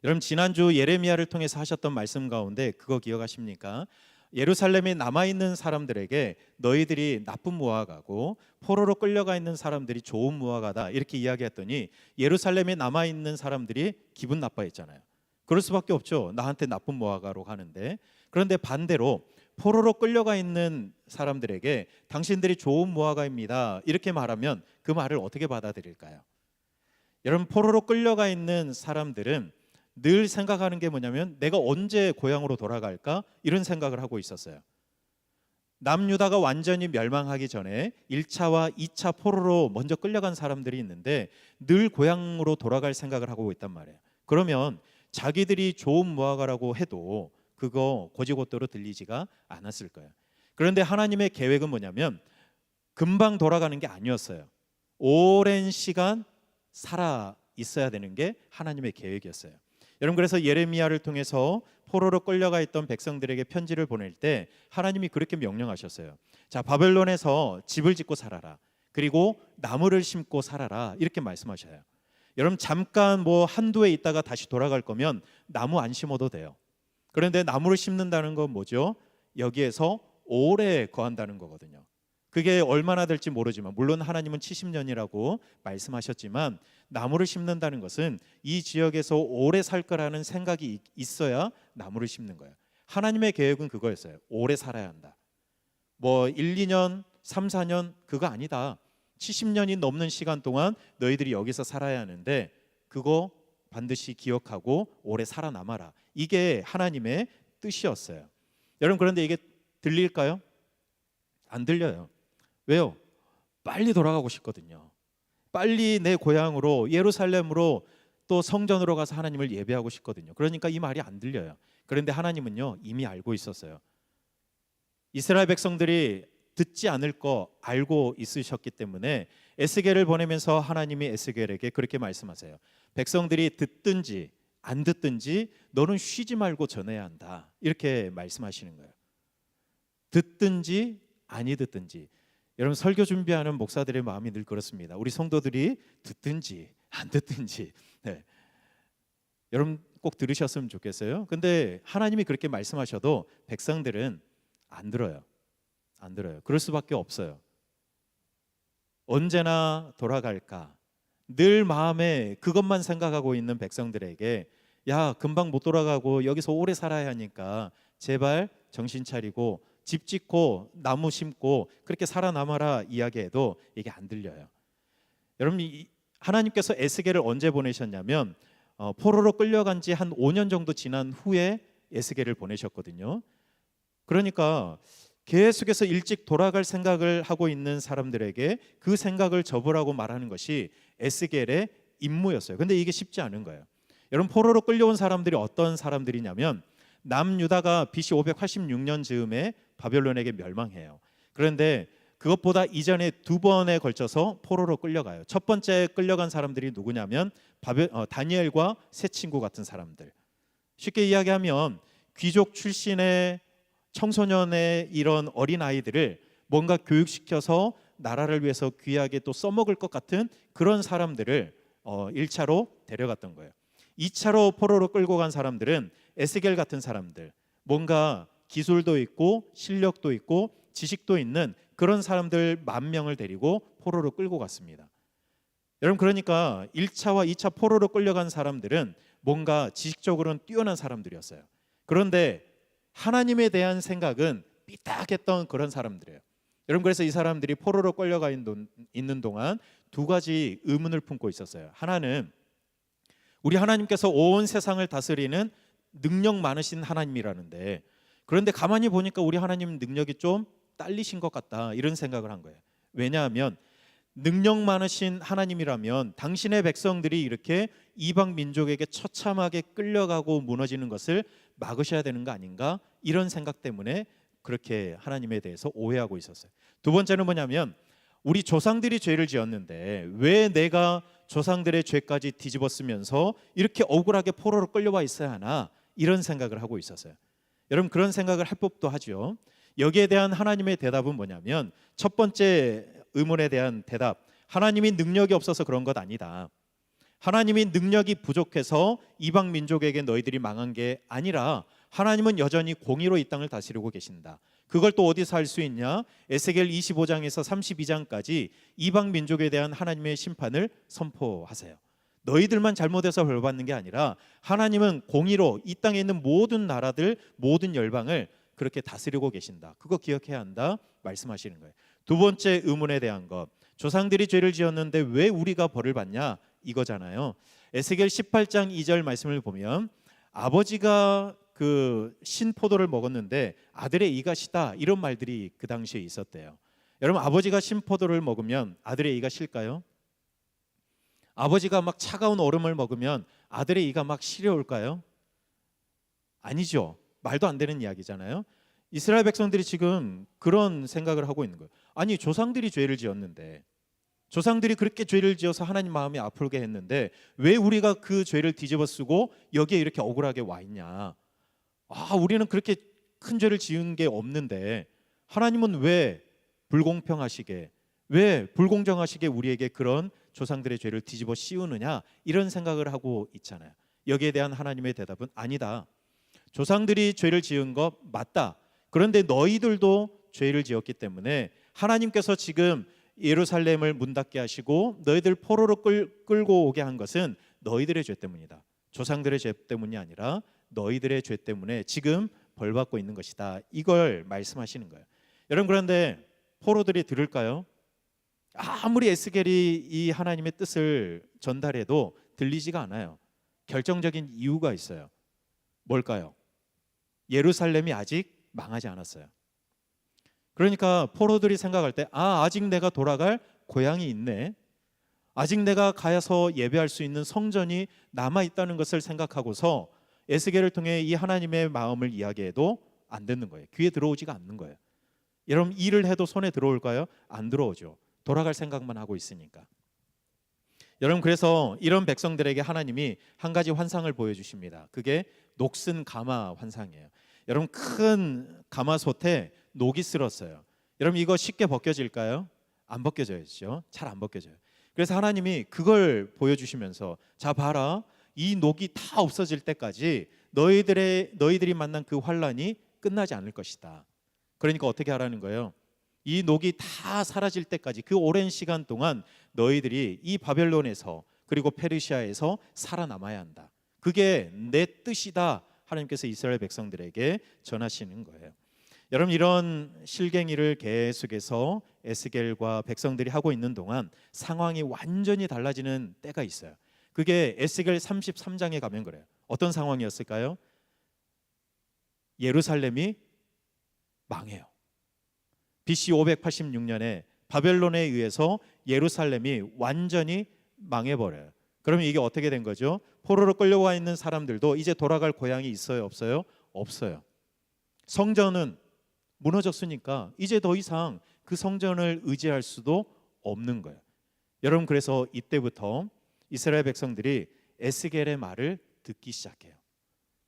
여러분 지난주 예레미야를 통해서 하셨던 말씀 가운데 그거 기억하십니까? 예루살렘에 남아있는 사람들에게 너희들이 나쁜 무화과고 포로로 끌려가 있는 사람들이 좋은 무화과다 이렇게 이야기했더니 예루살렘에 남아있는 사람들이 기분 나빠했잖아요. 그럴 수밖에 없죠. 나한테 나쁜 무화과로 가는데. 그런데 반대로 포로로 끌려가 있는 사람들에게 당신들이 좋은 무화과입니다 이렇게 말하면 그 말을 어떻게 받아들일까요? 여러분 포로로 끌려가 있는 사람들은 늘 생각하는 게 뭐냐면 내가 언제 고향으로 돌아갈까? 이런 생각을 하고 있었어요. 남유다가 완전히 멸망하기 전에 1차와 2차 포로로 먼저 끌려간 사람들이 있는데 늘 고향으로 돌아갈 생각을 하고 있단 말이에요. 그러면 자기들이 좋은 무화과라고 해도 그거 고지고대로 들리지가 않았을 거예요. 그런데 하나님의 계획은 뭐냐면 금방 돌아가는 게 아니었어요. 오랜 시간 살아 있어야 되는 게 하나님의 계획이었어요. 여러분 그래서 예레미야를 통해서 포로로 끌려가 있던 백성들에게 편지를 보낼 때 하나님이 그렇게 명령하셨어요. 자, 바벨론에서 집을 짓고 살아라. 그리고 나무를 심고 살아라. 이렇게 말씀하셔요. 여러분 잠깐 뭐 한두 해 있다가 다시 돌아갈 거면 나무 안 심어도 돼요. 그런데 나무를 심는다는 건 뭐죠? 여기에서 오래 거한다는 거거든요. 그게 얼마나 될지 모르지만 물론 하나님은 70년이라고 말씀하셨지만 나무를 심는다는 것은 이 지역에서 오래 살 거라는 생각이 있어야 나무를 심는 거예요. 하나님의 계획은 그거였어요. 오래 살아야 한다. 뭐 1, 2년, 3, 4년 그거 아니다. 70년이 넘는 시간 동안 너희들이 여기서 살아야 하는데 그거 반드시 기억하고 오래 살아남아라. 이게 하나님의 뜻이었어요. 여러분, 그런데 이게 들릴까요? 안 들려요. 왜요? 빨리 돌아가고 싶거든요. 빨리 내 고향으로 예루살렘으로 또 성전으로 가서 하나님을 예배하고 싶거든요. 그러니까 이 말이 안 들려요. 그런데 하나님은요 이미 알고 있었어요. 이스라엘 백성들이 듣지 않을 거 알고 있으셨기 때문에 에스겔을 보내면서 하나님이 에스겔에게 그렇게 말씀하세요. 백성들이 듣든지 안 듣든지 너는 쉬지 말고 전해야 한다. 이렇게 말씀하시는 거예요. 듣든지 아니 듣든지. 여러분, 설교 준비하는 목사들의 마음이 늘 그렇습니다. 우리 성도들이 듣든지 안 듣든지. 네. 여러분 꼭 들으셨으면 좋겠어요. 근데 하나님이 그렇게 말씀하셔도 백성들은 안 들어요. 안 들어요. 그럴 수밖에 없어요. 언제나 돌아갈까? 늘 마음에 그것만 생각하고 있는 백성들에게 야, 금방 못 돌아가고 여기서 오래 살아야 하니까 제발 정신 차리고 집 짓고 나무 심고 그렇게 살아남아라 이야기해도 이게 안 들려요. 여러분, 하나님께서 에스겔을 언제 보내셨냐면 포로로 끌려간 지 한 5년 정도 지난 후에 에스겔을 보내셨거든요. 그러니까 계속해서 일찍 돌아갈 생각을 하고 있는 사람들에게 그 생각을 접으라고 말하는 것이 에스겔의 임무였어요. 근데 이게 쉽지 않은 거예요. 여러분, 포로로 끌려온 사람들이 어떤 사람들이냐면 남유다가 BC 586년 즈음에 바벨론에게 멸망해요. 그런데 그것보다 이전에 두 번에 걸쳐서 포로로 끌려가요. 첫 번째 끌려간 사람들이 누구냐면 다니엘과 세 친구 같은 사람들. 쉽게 이야기하면 귀족 출신의 청소년의 이런 어린 아이들을 뭔가 교육시켜서 나라를 위해서 귀하게 또 써먹을 것 같은 그런 사람들을 1차로 데려갔던 거예요. 2차로 포로로 끌고 간 사람들은 에스겔 같은 사람들, 뭔가 기술도 있고 실력도 있고 지식도 있는 그런 사람들 10,000명을 데리고 포로로 끌고 갔습니다. 여러분, 그러니까 1차와 2차 포로로 끌려간 사람들은 뭔가 지식적으로는 뛰어난 사람들이었어요. 그런데 하나님에 대한 생각은 삐딱했던 그런 사람들이에요. 여러분, 그래서 이 사람들이 포로로 끌려가 있는 동안 두 가지 의문을 품고 있었어요. 하나는 우리 하나님께서 온 세상을 다스리는 능력 많으신 하나님이라는데, 그런데 가만히 보니까 우리 하나님 능력이 좀 딸리신 것 같다, 이런 생각을 한 거예요. 왜냐하면 능력 많으신 하나님이라면 당신의 백성들이 이렇게 이방 민족에게 처참하게 끌려가고 무너지는 것을 막으셔야 되는 거 아닌가, 이런 생각 때문에 그렇게 하나님에 대해서 오해하고 있었어요. 두 번째는 뭐냐면 우리 조상들이 죄를 지었는데 왜 내가 조상들의 죄까지 뒤집어 쓰면서 이렇게 억울하게 포로로 끌려와 있어야 하나, 이런 생각을 하고 있었어요. 여러분, 그런 생각을 할 법도 하죠. 여기에 대한 하나님의 대답은 뭐냐면 첫 번째 의문에 대한 대답, 하나님이 능력이 없어서 그런 것 아니다. 하나님이 능력이 부족해서 이방 민족에게 너희들이 망한 게 아니라 하나님은 여전히 공의로 이 땅을 다스리고 계신다. 그걸 또 어디서 할 수 있냐? 에스겔 25장에서 32장까지 이방 민족에 대한 하나님의 심판을 선포하세요. 너희들만 잘못해서 벌받는 게 아니라 하나님은 공의로 이 땅에 있는 모든 나라들, 모든 열방을 그렇게 다스리고 계신다. 그거 기억해야 한다 말씀하시는 거예요. 두 번째 의문에 대한 것, 조상들이 죄를 지었는데 왜 우리가 벌을 받냐, 이거잖아요. 에스겔 18장 2절 말씀을 보면 아버지가 그 신포도를 먹었는데 아들의 이가 시다, 이런 말들이 그 당시에 있었대요. 여러분, 아버지가 신포도를 먹으면 아들의 이가 실까요? 아버지가 막 차가운 얼음을 먹으면 아들의 이가 막 시려올까요? 아니죠. 말도 안 되는 이야기잖아요. 이스라엘 백성들이 지금 그런 생각을 하고 있는 거예요. 아니, 조상들이 죄를 지었는데, 조상들이 그렇게 죄를 지어서 하나님 마음이 아프게 했는데 왜 우리가 그 죄를 뒤집어 쓰고 여기에 이렇게 억울하게 와 있냐. 우리는 그렇게 큰 죄를 지은 게 없는데 하나님은 왜 불공평하시게, 왜 불공정하시게 우리에게 그런 조상들의 죄를 뒤집어 씌우느냐, 이런 생각을 하고 있잖아요. 여기에 대한 하나님의 대답은 아니다. 조상들이 죄를 지은 것 맞다. 그런데 너희들도 죄를 지었기 때문에 하나님께서 지금 예루살렘을 문 닫게 하시고 너희들 포로로 끌고 오게 한 것은 너희들의 죄 때문이다. 조상들의 죄 때문이 아니라 너희들의 죄 때문에 지금 벌 받고 있는 것이다. 이걸 말씀하시는 거예요. 여러분, 그런데 포로들이 들을까요? 아무리 에스겔이 이 하나님의 뜻을 전달해도 들리지가 않아요. 결정적인 이유가 있어요. 뭘까요? 예루살렘이 아직 망하지 않았어요. 그러니까 포로들이 생각할 때 아직 내가 돌아갈 고향이 있네, 아직 내가 가서 예배할 수 있는 성전이 남아 있다는 것을 생각하고서 에스겔을 통해 이 하나님의 마음을 이야기해도 안 듣는 거예요. 귀에 들어오지가 않는 거예요. 여러분, 일을 해도 손에 들어올까요? 안 들어오죠. 돌아갈 생각만 하고 있으니까. 여러분, 그래서 이런 백성들에게 하나님이 한 가지 환상을 보여주십니다. 그게 녹슨 가마 환상이에요. 여러분, 큰 가마솥에 녹이 쓸었어요. 여러분, 이거 쉽게 벗겨질까요? 안 벗겨져야죠. 잘 안 벗겨져요. 그래서 하나님이 그걸 보여주시면서 자 봐라, 이 녹이 다 없어질 때까지 너희들이 만난 그 환란이 끝나지 않을 것이다. 그러니까 어떻게 하라는 거예요? 이 녹이 다 사라질 때까지 그 오랜 시간 동안 너희들이 이 바벨론에서 그리고 페르시아에서 살아남아야 한다. 그게 내 뜻이다. 하나님께서 이스라엘 백성들에게 전하시는 거예요. 여러분, 이런 실갱이를 계속해서 에스겔과 백성들이 하고 있는 동안 상황이 완전히 달라지는 때가 있어요. 그게 에스겔 33장에 가면 그래요. 어떤 상황이었을까요? 예루살렘이 망해요. BC 586년에 바벨론에 의해서 예루살렘이 완전히 망해버려요. 그러면 이게 어떻게 된 거죠? 포로로 끌려와 있는 사람들도 이제 돌아갈 고향이 있어요, 없어요? 없어요. 성전은 무너졌으니까 이제 더 이상 그 성전을 의지할 수도 없는 거예요. 여러분, 그래서 이때부터 이스라엘 백성들이 에스겔의 말을 듣기 시작해요.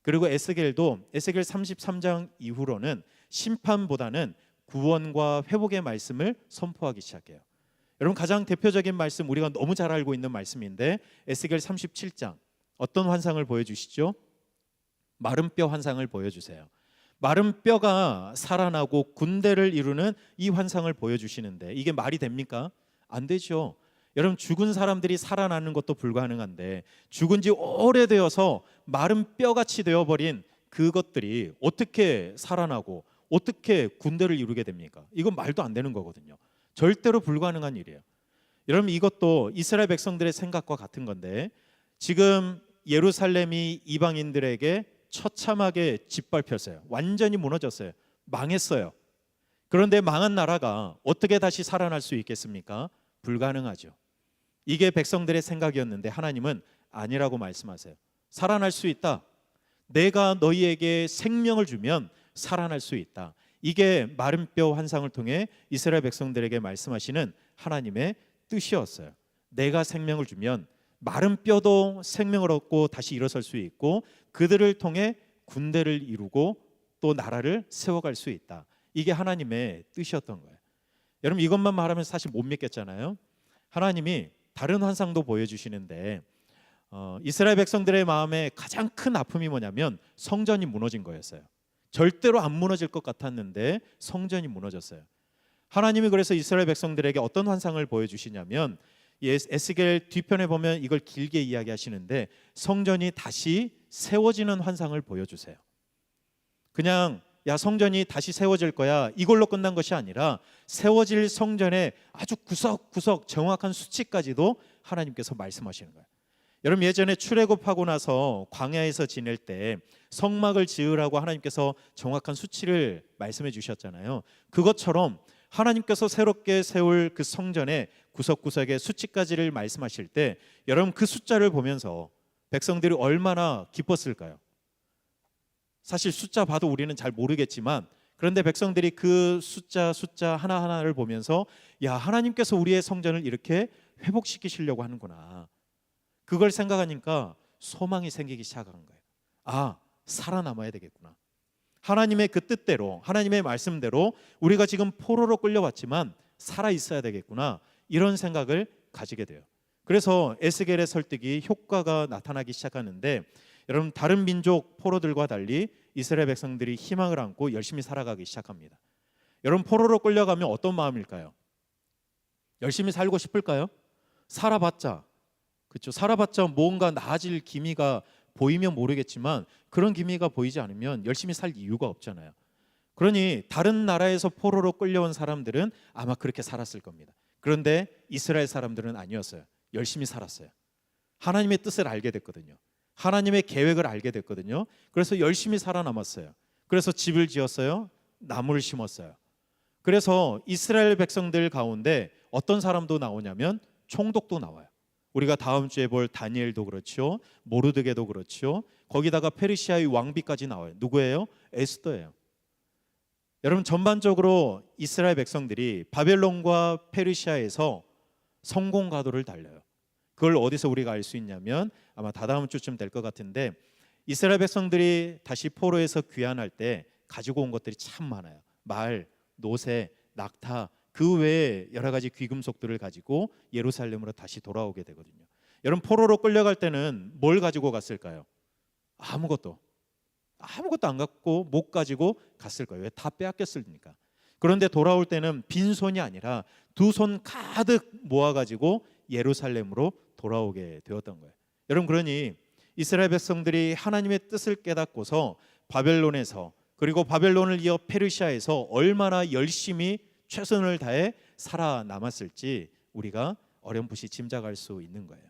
그리고 에스겔도 에스겔 33장 이후로는 심판보다는 구원과 회복의 말씀을 선포하기 시작해요. 여러분, 가장 대표적인 말씀, 우리가 너무 잘 알고 있는 말씀인데 에스겔 37장 어떤 환상을 보여주시죠? 마른 뼈 환상을 보여주세요. 마른 뼈가 살아나고 군대를 이루는 이 환상을 보여주시는데 이게 말이 됩니까? 안 되죠. 여러분, 죽은 사람들이 살아나는 것도 불가능한데 죽은 지 오래되어서 마른 뼈같이 되어버린 그것들이 어떻게 살아나고 어떻게 군대를 이루게 됩니까? 이건 말도 안 되는 거거든요. 절대로 불가능한 일이에요. 여러분, 이것도 이스라엘 백성들의 생각과 같은 건데 지금 예루살렘이 이방인들에게 처참하게 짓밟혔어요. 완전히 무너졌어요. 망했어요. 그런데 망한 나라가 어떻게 다시 살아날 수 있겠습니까? 불가능하죠. 이게 백성들의 생각이었는데 하나님은 아니라고 말씀하세요. 살아날 수 있다. 내가 너희에게 생명을 주면 살아날 수 있다. 이게 마른 뼈 환상을 통해 이스라엘 백성들에게 말씀하시는 하나님의 뜻이었어요. 내가 생명을 주면 마른 뼈도 생명을 얻고 다시 일어설 수 있고 그들을 통해 군대를 이루고 또 나라를 세워갈 수 있다. 이게 하나님의 뜻이었던 거예요. 여러분, 이것만 말하면 사실 못 믿겠잖아요. 하나님이 다른 환상도 보여주시는데 이스라엘 백성들의 마음에 가장 큰 아픔이 뭐냐면 성전이 무너진 거였어요. 절대로 안 무너질 것 같았는데 성전이 무너졌어요. 하나님이 그래서 이스라엘 백성들에게 어떤 환상을 보여주시냐면 에스겔 뒤편에 보면 이걸 길게 이야기하시는데 성전이 다시 세워지는 환상을 보여주세요. 그냥 야 성전이 다시 세워질 거야 이걸로 끝난 것이 아니라 세워질 성전의 아주 구석구석 정확한 수치까지도 하나님께서 말씀하시는 거예요. 여러분, 예전에 출애굽하고 나서 광야에서 지낼 때 성막을 지으라고 하나님께서 정확한 수치를 말씀해 주셨잖아요. 그것처럼 하나님께서 새롭게 세울 그 성전의 구석구석의 수치까지를 말씀하실 때 여러분, 그 숫자를 보면서 백성들이 얼마나 기뻤을까요? 사실 숫자 봐도 우리는 잘 모르겠지만 그런데 백성들이 그 숫자 하나하나를 보면서 야, 하나님께서 우리의 성전을 이렇게 회복시키시려고 하는구나. 그걸 생각하니까 소망이 생기기 시작한 거예요. 아, 살아남아야 되겠구나. 하나님의 그 뜻대로, 하나님의 말씀대로 우리가 지금 포로로 끌려왔지만 살아 있어야 되겠구나. 이런 생각을 가지게 돼요. 그래서 에스겔의 설득이 효과가 나타나기 시작하는데 여러분, 다른 민족 포로들과 달리 이스라엘 백성들이 희망을 안고 열심히 살아가기 시작합니다. 여러분, 포로로 끌려가면 어떤 마음일까요? 열심히 살고 싶을까요? 살아봤자, 그렇죠? 살아봤자 뭔가 나아질 기미가 보이면 모르겠지만 그런 기미가 보이지 않으면 열심히 살 이유가 없잖아요. 그러니 다른 나라에서 포로로 끌려온 사람들은 아마 그렇게 살았을 겁니다. 그런데 이스라엘 사람들은 아니었어요. 열심히 살았어요. 하나님의 뜻을 알게 됐거든요. 하나님의 계획을 알게 됐거든요. 그래서 열심히 살아남았어요. 그래서 집을 지었어요. 나무를 심었어요. 그래서 이스라엘 백성들 가운데 어떤 사람도 나오냐면 총독도 나와요. 우리가 다음 주에 볼 다니엘도 그렇죠. 모르드게도 그렇죠. 거기다가 페르시아의 왕비까지 나와요. 누구예요? 에스더예요. 여러분, 전반적으로 이스라엘 백성들이 바벨론과 페르시아에서 성공 가도를 달려요. 그걸 어디서 우리가 알 수 있냐면 아마 다다음 주쯤 될 것 같은데, 이스라엘 백성들이 다시 포로에서 귀환할 때 가지고 온 것들이 참 많아요. 말, 노새, 낙타, 그 외에 여러 가지 귀금속들을 가지고 예루살렘으로 다시 돌아오게 되거든요. 여러분, 포로로 끌려갈 때는 뭘 가지고 갔을까요? 아무것도 안 갖고 못 가지고 갔을 거예요. 왜? 다 빼앗겼으니까. 그런데 돌아올 때는 빈손이 아니라 두 손 가득 모아가지고 예루살렘으로 돌아오게 되었던 거예요. 여러분, 그러니 이스라엘 백성들이 하나님의 뜻을 깨닫고서 바벨론에서, 그리고 바벨론을 이어 페르시아에서 얼마나 열심히 최선을 다해 살아남았을지 우리가 어렴풋이 짐작할 수 있는 거예요.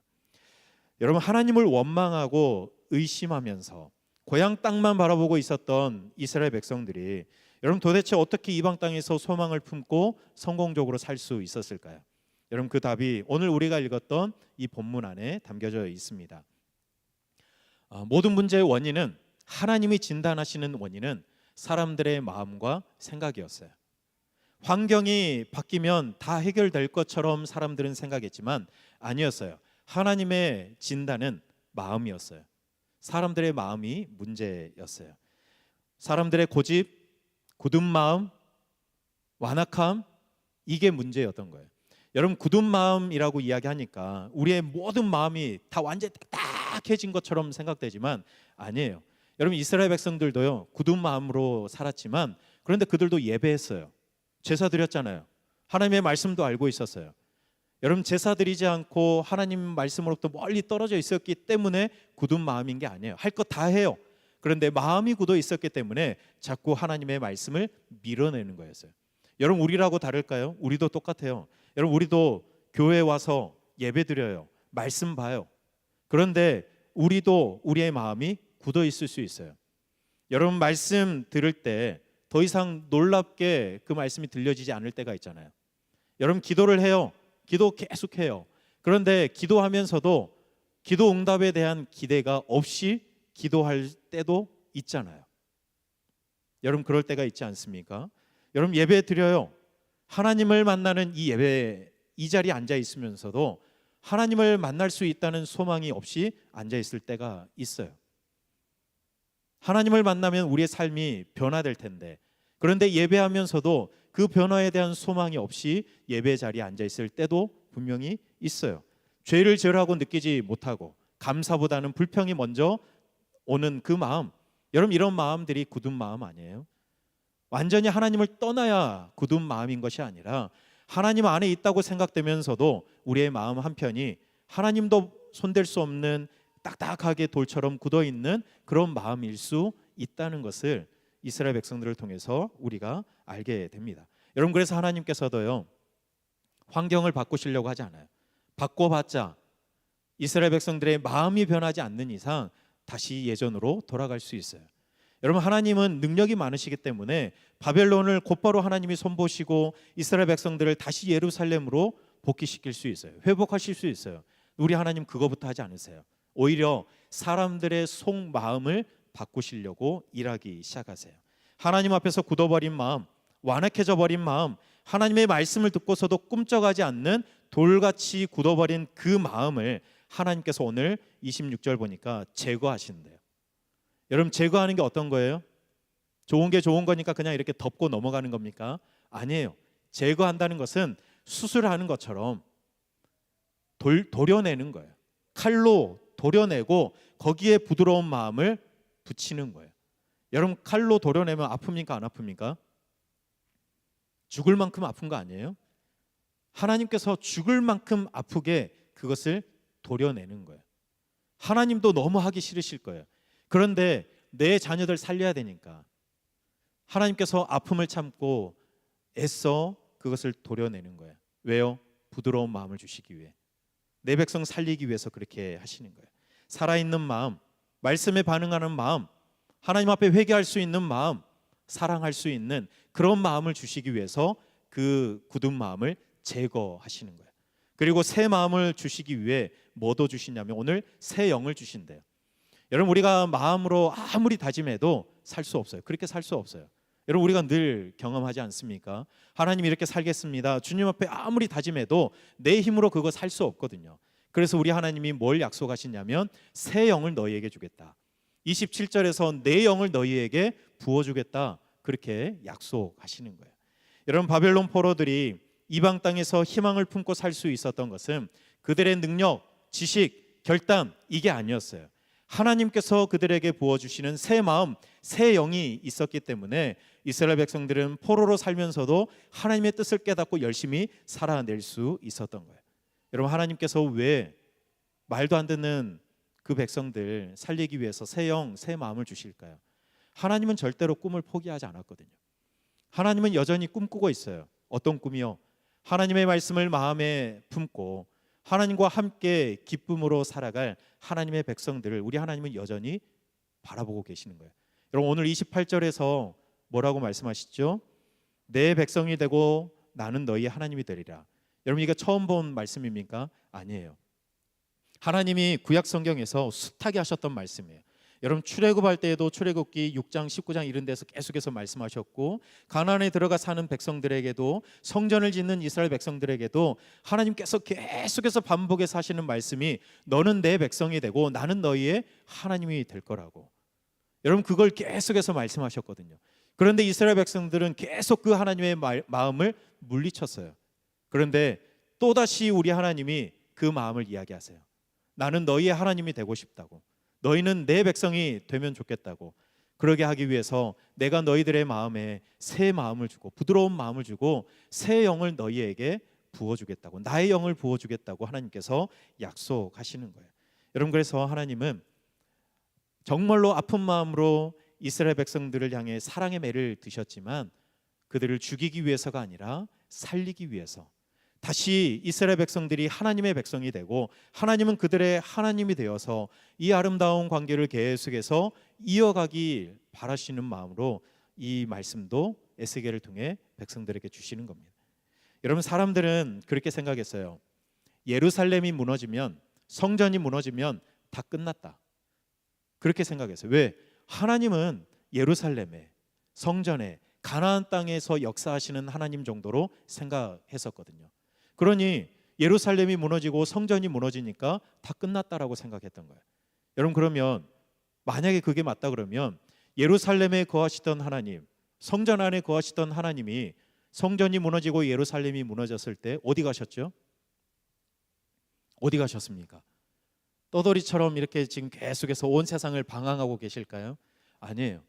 여러분, 하나님을 원망하고 의심하면서 고향 땅만 바라보고 있었던 이스라엘 백성들이 여러분, 도대체 어떻게 이방 땅에서 소망을 품고 성공적으로 살 수 있었을까요? 여러분, 그 답이 오늘 우리가 읽었던 이 본문 안에 담겨져 있습니다. 모든 문제의 원인은, 하나님이 진단하시는 원인은 사람들의 마음과 생각이었어요. 환경이 바뀌면 다 해결될 것처럼 사람들은 생각했지만 아니었어요. 하나님의 진단은 마음이었어요. 사람들의 마음이 문제였어요. 사람들의 고집, 굳은 마음, 완악함, 이게 문제였던 거예요. 여러분, 굳은 마음이라고 이야기하니까 우리의 모든 마음이 다 완전히 딱딱해진 것처럼 생각되지만 아니에요. 여러분, 이스라엘 백성들도요, 굳은 마음으로 살았지만 그런데 그들도 예배했어요. 제사 드렸잖아요. 하나님의 말씀도 알고 있었어요. 여러분, 제사 드리지 않고 하나님 말씀으로부터 멀리 떨어져 있었기 때문에 굳은 마음인 게 아니에요. 할 것 다 해요. 그런데 마음이 굳어 있었기 때문에 자꾸 하나님의 말씀을 밀어내는 거였어요. 여러분, 우리라고 다를까요? 우리도 똑같아요. 여러분, 우리도 교회에 와서 예배 드려요. 말씀 봐요. 그런데 우리도 우리의 마음이 굳어 있을 수 있어요. 여러분, 말씀 들을 때 더 이상 놀랍게 그 말씀이 들려지지 않을 때가 있잖아요. 여러분, 기도를 해요. 기도 계속해요. 그런데 기도하면서도 기도 응답에 대한 기대가 없이 기도할 때도 있잖아요. 여러분, 그럴 때가 있지 않습니까? 여러분, 예배 드려요. 하나님을 만나는 이 예배, 이 자리에 앉아 있으면서도 하나님을 만날 수 있다는 소망이 없이 앉아 있을 때가 있어요. 하나님을 만나면 우리의 삶이 변화될 텐데, 그런데 예배하면서도 그 변화에 대한 소망이 없이 예배 자리에 앉아 있을 때도 분명히 있어요. 죄를 죄라고 느끼지 못하고 감사보다는 불평이 먼저 오는 그 마음, 여러분, 이런 마음들이 굳은 마음 아니에요? 완전히 하나님을 떠나야 굳은 마음인 것이 아니라 하나님 안에 있다고 생각되면서도 우리의 마음 한편이 하나님도 손댈 수 없는 딱딱하게 돌처럼 굳어있는 그런 마음일 수 있다는 것을 이스라엘 백성들을 통해서 우리가 알게 됩니다. 여러분, 그래서 하나님께서도요, 환경을 바꾸시려고 하지 않아요. 바꿔봤자 이스라엘 백성들의 마음이 변하지 않는 이상 다시 예전으로 돌아갈 수 있어요. 여러분, 하나님은 능력이 많으시기 때문에 바벨론을 곧바로 하나님이 손보시고 이스라엘 백성들을 다시 예루살렘으로 복귀시킬 수 있어요. 회복하실 수 있어요. 우리 하나님 그거부터 하지 않으세요. 오히려 사람들의 속마음을 바꾸시려고 일하기 시작하세요. 하나님 앞에서 굳어버린 마음, 완악해져 버린 마음, 하나님의 말씀을 듣고서도 꿈쩍하지 않는 돌같이 굳어버린 그 마음을 하나님께서 오늘 26절 보니까 제거하신대요. 여러분, 제거하는 게 어떤 거예요? 좋은 게 좋은 거니까 그냥 이렇게 덮고 넘어가는 겁니까? 아니에요. 제거한다는 것은 수술하는 것처럼 도려내는 거예요. 칼로 도려내고 거기에 부드러운 마음을 붙이는 거예요. 여러분, 칼로 도려내면 아픕니까? 안 아픕니까? 죽을 만큼 아픈 거 아니에요? 하나님께서 죽을 만큼 아프게 그것을 도려내는 거예요. 하나님도 너무 하기 싫으실 거예요. 그런데 내 자녀들 살려야 되니까 하나님께서 아픔을 참고 애써 그것을 도려내는 거예요. 왜요? 부드러운 마음을 주시기 위해, 내 백성 살리기 위해서 그렇게 하시는 거예요. 살아있는 마음, 말씀에 반응하는 마음, 하나님 앞에 회개할 수 있는 마음, 사랑할 수 있는 그런 마음을 주시기 위해서 그 굳은 마음을 제거하시는 거예요. 그리고 새 마음을 주시기 위해 뭐도 주시냐면 오늘 새 영을 주신대요. 여러분, 우리가 마음으로 아무리 다짐해도 살 수 없어요. 그렇게 살 수 없어요. 여러분, 우리가 늘 경험하지 않습니까? 하나님 이렇게 살겠습니다, 주님 앞에 아무리 다짐해도 내 힘으로 그거 살 수 없거든요. 그래서 우리 하나님이 뭘 약속하시냐면 새 영을 너희에게 주겠다. 27절에서 내 영을 너희에게 부어주겠다, 그렇게 약속하시는 거예요. 여러분, 바벨론 포로들이 이방 땅에서 희망을 품고 살 수 있었던 것은 그들의 능력, 지식, 결단, 이게 아니었어요. 하나님께서 그들에게 부어주시는 새 마음, 새 영이 있었기 때문에 이스라엘 백성들은 포로로 살면서도 하나님의 뜻을 깨닫고 열심히 살아낼 수 있었던 거예요. 여러분, 하나님께서 왜 말도 안 듣는 그 백성들 살리기 위해서 새 영, 새 마음을 주실까요? 하나님은 절대로 꿈을 포기하지 않았거든요. 하나님은 여전히 꿈꾸고 있어요. 어떤 꿈이요? 하나님의 말씀을 마음에 품고 하나님과 함께 기쁨으로 살아갈 하나님의 백성들을 우리 하나님은 여전히 바라보고 계시는 거예요. 여러분, 오늘 28절에서 뭐라고 말씀하시죠? 내 백성이 되고 나는 너희의 하나님이 되리라. 여러분, 이게 처음 본 말씀입니까? 아니에요. 하나님이 구약 성경에서 숱하게 하셨던 말씀이에요. 여러분, 출애굽할 때에도 출애굽기 6장 19장 이런 데서 계속해서 말씀하셨고, 가나안에 들어가 사는 백성들에게도, 성전을 짓는 이스라엘 백성들에게도 하나님께서 계속해서 반복해서 하시는 말씀이 너는 내 백성이 되고 나는 너희의 하나님이 될 거라고. 여러분, 그걸 계속해서 말씀하셨거든요. 그런데 이스라엘 백성들은 계속 그 하나님의 마음을 물리쳤어요. 그런데 또다시 우리 하나님이 그 마음을 이야기하세요. 나는 너희의 하나님이 되고 싶다고, 너희는 내 백성이 되면 좋겠다고. 그러게 하기 위해서 내가 너희들의 마음에 새 마음을 주고 부드러운 마음을 주고 새 영을 너희에게 부어주겠다고, 나의 영을 부어주겠다고 하나님께서 약속하시는 거예요. 여러분, 그래서 하나님은 정말로 아픈 마음으로 이스라엘 백성들을 향해 사랑의 매를 드셨지만 그들을 죽이기 위해서가 아니라 살리기 위해서, 다시 이스라엘 백성들이 하나님의 백성이 되고 하나님은 그들의 하나님이 되어서 이 아름다운 관계를 계속해서 이어가기 바라시는 마음으로 이 말씀도 에스겔을 통해 백성들에게 주시는 겁니다. 여러분, 사람들은 그렇게 생각했어요. 예루살렘이 무너지면, 성전이 무너지면 다 끝났다, 그렇게 생각했어요. 왜? 하나님은 예루살렘에, 성전에, 가나안 땅에서 역사하시는 하나님 정도로 생각했었거든요. 그러니 예루살렘이 무너지고 성전이 무너지니까 다 끝났다라고 생각했던 거예요. 여러분, 그러면 만약에 그게 맞다 그러면 예루살렘에 거하시던 하나님, 성전 안에 거하시던 하나님이 성전이 무너지고 예루살렘이 무너졌을 때 어디 가셨죠? 어디 가셨습니까? 떠돌이처럼 이렇게 지금 계속해서 온 세상을 방황하고 계실까요? 아니에요.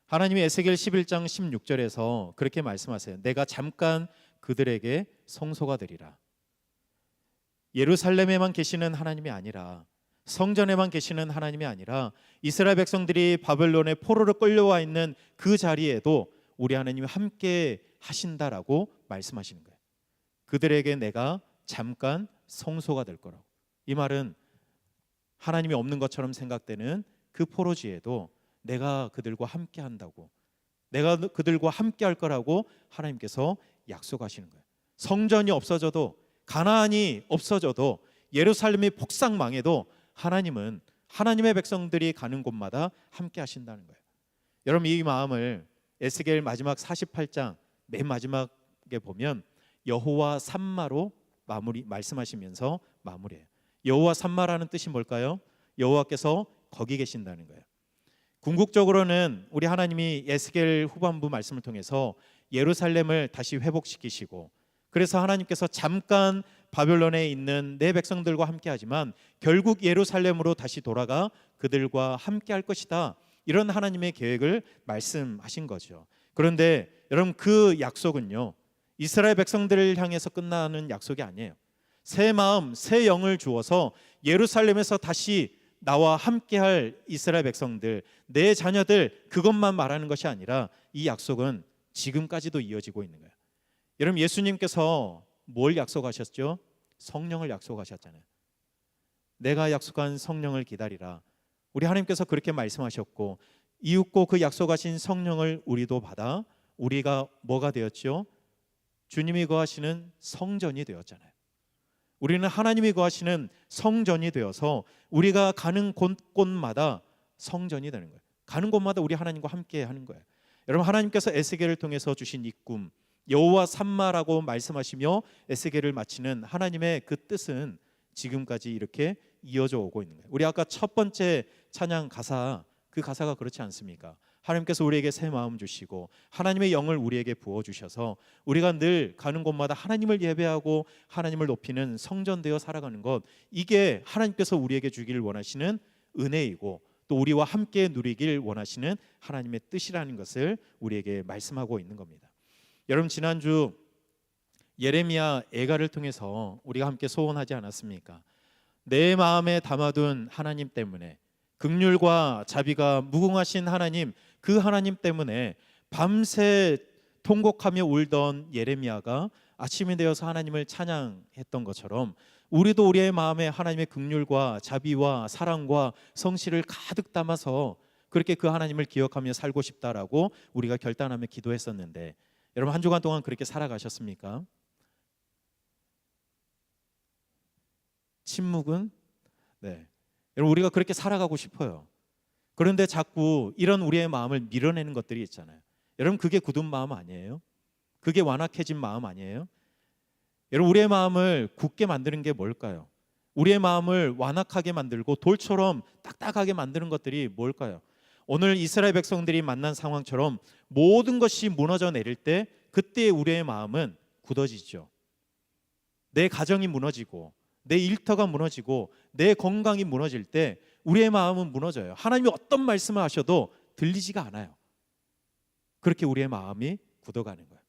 하나님이 에스겔 11장 16절에서 그렇게 말씀하세요. 내가 잠깐 그들에게 성소가 되리라. 예루살렘에만 계시는 하나님이 아니라, 성전에만 계시는 하나님이 아니라 이스라엘 백성들이 바벨론의 포로로 끌려와 있는 그 자리에도 우리 하나님이 함께 하신다라고 말씀하시는 거예요. 그들에게 내가 잠깐 성소가 될 거라고. 이 말은 하나님이 없는 것처럼 생각되는 그 포로지에도 내가 그들과 함께 한다고, 내가 그들과 함께 할 거라고 하나님께서 약속하시는 거예요. 성전이 없어져도, 가나안이 없어져도, 예루살렘이 폭삭 망해도 하나님은 하나님의 백성들이 가는 곳마다 함께 하신다는 거예요. 여러분, 이 마음을 에스겔 마지막 48장 맨 마지막에 보면 여호와 삼마로 말씀하시면서 마무리해요. 여호와 삼마라는 뜻이 뭘까요? 여호와께서 거기 계신다는 거예요. 궁극적으로는 우리 하나님이 에스겔 후반부 말씀을 통해서 예루살렘을 다시 회복시키시고, 그래서 하나님께서 잠깐 바벨론에 있는 내 백성들과 함께 하지만 결국 예루살렘으로 다시 돌아가 그들과 함께 할 것이다, 이런 하나님의 계획을 말씀하신 거죠. 그런데 여러분, 그 약속은요, 이스라엘 백성들을 향해서 끝나는 약속이 아니에요. 새 마음, 새 영을 주어서 예루살렘에서 다시 나와 함께할 이스라엘 백성들, 내 자녀들, 그것만 말하는 것이 아니라 이 약속은 지금까지도 이어지고 있는 거예요. 여러분, 예수님께서 뭘 약속하셨죠? 성령을 약속하셨잖아요. 내가 약속한 성령을 기다리라. 우리 하나님께서 그렇게 말씀하셨고, 이윽고 그 약속하신 성령을 우리도 받아 우리가 뭐가 되었죠? 주님이 거하시는 성전이 되었잖아요. 우리는 하나님이 거하시는 성전이 되어서 우리가 가는 곳곳마다 성전이 되는 거예요. 가는 곳마다 우리 하나님과 함께 하는 거예요. 여러분, 하나님께서 에스겔을 통해서 주신 이 꿈, 여호와 삼마라고 말씀하시며 에스겔을 마치는 하나님의 그 뜻은 지금까지 이렇게 이어져 오고 있는 거예요. 우리 아까 첫 번째 찬양 가사, 그 가사가 그렇지 않습니까? 하나님께서 우리에게 새 마음 주시고 하나님의 영을 우리에게 부어 주셔서 우리가 늘 가는 곳마다 하나님을 예배하고 하나님을 높이는 성전 되어 살아가는 것, 이게 하나님께서 우리에게 주기를 원하시는 은혜이고 또 우리와 함께 누리길 원하시는 하나님의 뜻이라는 것을 우리에게 말씀하고 있는 겁니다. 여러분, 지난주 예레미야 애가를 통해서 우리가 함께 소원하지 않았습니까? 내 마음에 담아둔 하나님 때문에, 긍휼과 자비가 무궁하신 하나님, 그 하나님 때문에 밤새 통곡하며 울던 예레미야가 아침이 되어서 하나님을 찬양했던 것처럼 우리도 우리의 마음에 하나님의 긍휼과 자비와 사랑과 성실을 가득 담아서 그렇게 그 하나님을 기억하며 살고 싶다라고 우리가 결단하며 기도했었는데, 여러분, 한 주간 동안 그렇게 살아가셨습니까? 침묵은? 네. 여러분, 우리가 그렇게 살아가고 싶어요. 그런데 자꾸 이런 우리의 마음을 밀어내는 것들이 있잖아요. 여러분, 그게 굳은 마음 아니에요? 그게 완악해진 마음 아니에요? 여러분, 우리의 마음을 굳게 만드는 게 뭘까요? 우리의 마음을 완악하게 만들고 돌처럼 딱딱하게 만드는 것들이 뭘까요? 오늘 이스라엘 백성들이 만난 상황처럼 모든 것이 무너져 내릴 때 그때 우리의 마음은 굳어지죠. 내 가정이 무너지고 내 일터가 무너지고 내 건강이 무너질 때 우리의 마음은 무너져요. 하나님이 어떤 말씀을 하셔도 들리지가 않아요. 그렇게 우리의 마음이 굳어가는 거예요.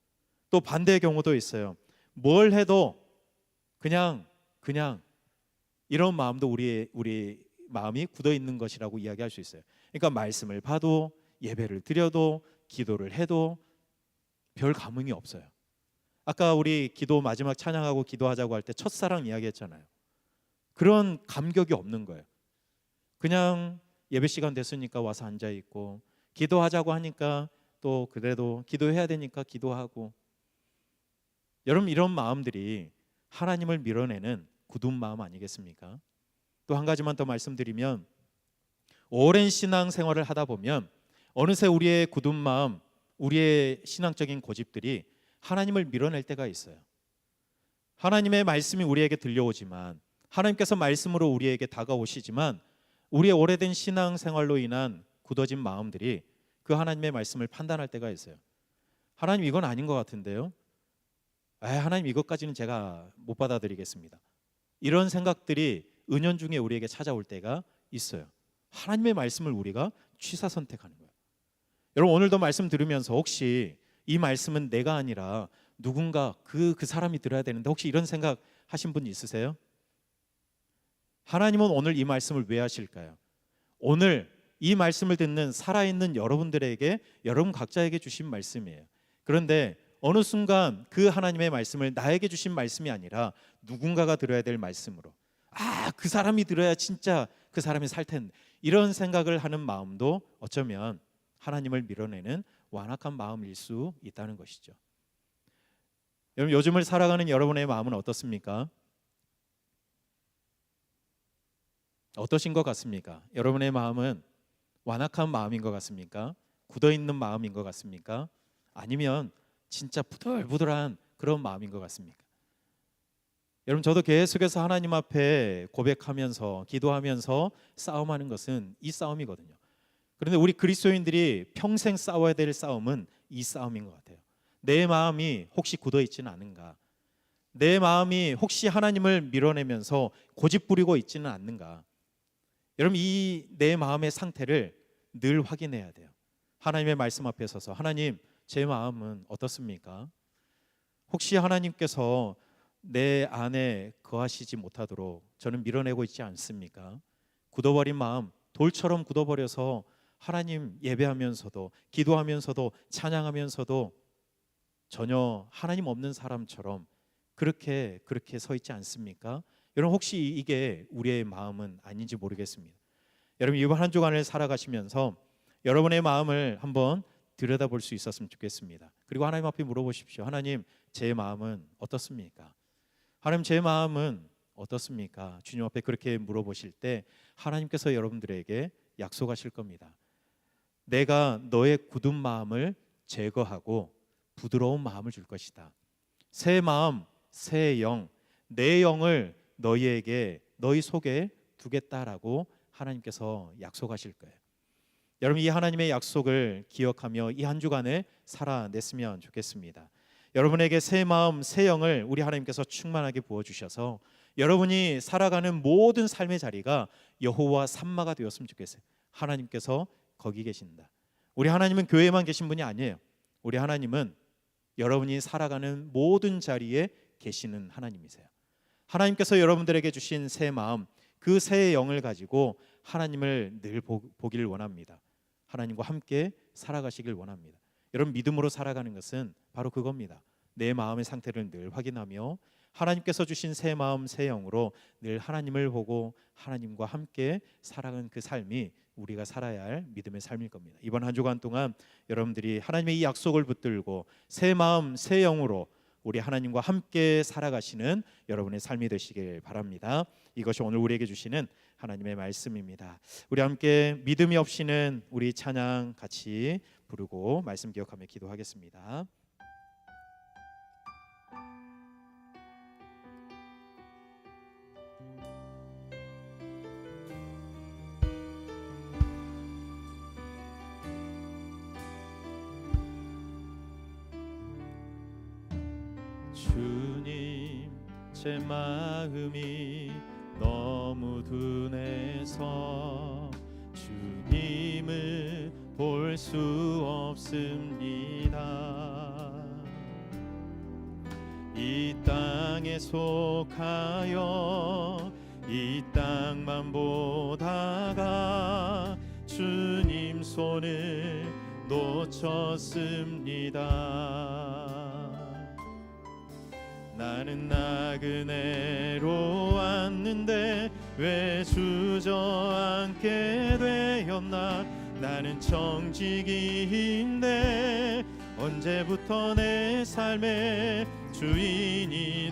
또 반대의 경우도 있어요. 뭘 해도 그냥 이런 마음도 우리 마음이 굳어 있는 것이라고 이야기할 수 있어요. 그러니까 말씀을 봐도 예배를 드려도 기도를 해도 별 감흥이 없어요. 아까 우리 기도 마지막 찬양하고 기도하자고 할 때 첫사랑 이야기했잖아요. 그런 감격이 없는 거예요. 그냥 예배 시간 됐으니까 와서 앉아 있고 기도하자고 하니까 또 그래도 기도해야 되니까 기도하고. 여러분, 이런 마음들이 하나님을 밀어내는 굳은 마음 아니겠습니까? 또 한 가지만 더 말씀드리면, 오랜 신앙 생활을 하다 보면 어느새 우리의 굳은 마음, 우리의 신앙적인 고집들이 하나님을 밀어낼 때가 있어요. 하나님의 말씀이 우리에게 들려오지만, 하나님께서 말씀으로 우리에게 다가오시지만 우리의 오래된 신앙 생활로 인한 굳어진 마음들이 그 하나님의 말씀을 판단할 때가 있어요. 하나님, 이건 아닌 것 같은데요? 하나님, 이것까지는 제가 못 받아들이겠습니다. 이런 생각들이 은연중에 우리에게 찾아올 때가 있어요. 하나님의 말씀을 우리가 취사 선택하는 거예요. 여러분, 오늘도 말씀 들으면서 혹시 이 말씀은 내가 아니라 누군가 그 사람이 들어야 되는데 혹시 이런 생각 하신 분 있으세요? 하나님은 오늘 이 말씀을 왜 하실까요? 오늘 이 말씀을 듣는 살아있는 여러분들에게, 여러분 각자에게 주신 말씀이에요. 그런데 어느 순간 그 하나님의 말씀을 나에게 주신 말씀이 아니라 누군가가 들어야 될 말씀으로, 그 사람이 들어야 진짜 그 사람이 살 텐데, 이런 생각을 하는 마음도 어쩌면 하나님을 밀어내는 완악한 마음일 수 있다는 것이죠. 여러분, 요즘을 살아가는 여러분의 마음은 어떻습니까? 어떠신 것 같습니까? 여러분의 마음은 완악한 마음인 것 같습니까? 굳어있는 마음인 것 같습니까? 아니면 진짜 부들부들한 그런 마음인 것 같습니까? 여러분, 저도 계속해서 하나님 앞에 고백하면서 기도하면서 싸움하는 것은 이 싸움이거든요. 그런데 우리 그리스도인들이 평생 싸워야 될 싸움은 이 싸움인 것 같아요. 내 마음이 혹시 굳어있지는 않은가? 내 마음이 혹시 하나님을 밀어내면서 고집 부리고 있지는 않는가? 여러분, 이 내 마음의 상태를 늘 확인해야 돼요. 하나님의 말씀 앞에 서서, 하나님, 제 마음은 어떻습니까? 혹시 하나님께서 내 안에 거하시지 못하도록 저는 밀어내고 있지 않습니까? 굳어버린 마음, 돌처럼 굳어버려서 하나님 예배하면서도 기도하면서도 찬양하면서도 전혀 하나님 없는 사람처럼 그렇게 서 있지 않습니까? 여러분 혹시 이게 우리의 마음은 아닌지 모르겠습니다. 여러분 이번 한 주간을 살아가시면서 여러분의 마음을 한번 들여다볼 수 있었으면 좋겠습니다. 그리고 하나님 앞에 물어보십시오. 하나님, 제 마음은 어떻습니까? 하나님, 제 마음은 어떻습니까? 주님 앞에 그렇게 물어보실 때 하나님께서 여러분들에게 약속하실 겁니다. 내가 너의 굳은 마음을 제거하고 부드러운 마음을 줄 것이다. 새 마음, 새 영, 내 영을 너희에게, 너희 속에 두겠다라고 하나님께서 약속하실 거예요. 여러분 이 하나님의 약속을 기억하며 이 한 주간에 살아냈으면 좋겠습니다. 여러분에게 새 마음, 새 영을 우리 하나님께서 충만하게 부어주셔서 여러분이 살아가는 모든 삶의 자리가 여호와 삼마가 되었으면 좋겠어요. 하나님께서 거기 계신다. 우리 하나님은 교회에만 계신 분이 아니에요. 우리 하나님은 여러분이 살아가는 모든 자리에 계시는 하나님이세요. 하나님께서 여러분들에게 주신 새 마음, 그 새 영을 가지고 하나님을 늘 보기를 원합니다. 하나님과 함께 살아가시길 원합니다. 여러분 믿음으로 살아가는 것은 바로 그겁니다. 내 마음의 상태를 늘 확인하며 하나님께서 주신 새 마음, 새 영으로 늘 하나님을 보고 하나님과 함께 살아가는 그 삶이 우리가 살아야 할 믿음의 삶일 겁니다. 이번 한 주간 동안 여러분들이 하나님의 이 약속을 붙들고 새 마음, 새 영으로 우리 하나님과 함께 살아가시는 여러분의 삶이 되시길 바랍니다. 이것이 오늘 우리에게 주시는 하나님의 말씀입니다. 우리 함께 믿음이 없이는 우리 찬양 같이 부르고 말씀 기억하며 기도하겠습니다. 주님, 제 마음이 너무 둔해서 주님을 볼 수 없습니다. 이 땅에 속하여 이 땅만 보다가 주님 손을 놓쳤습니다. 나는 나그네로 왔는데 왜 주저앉게 되었나. 나는 청지기인데 언제부터 내 삶의 주인이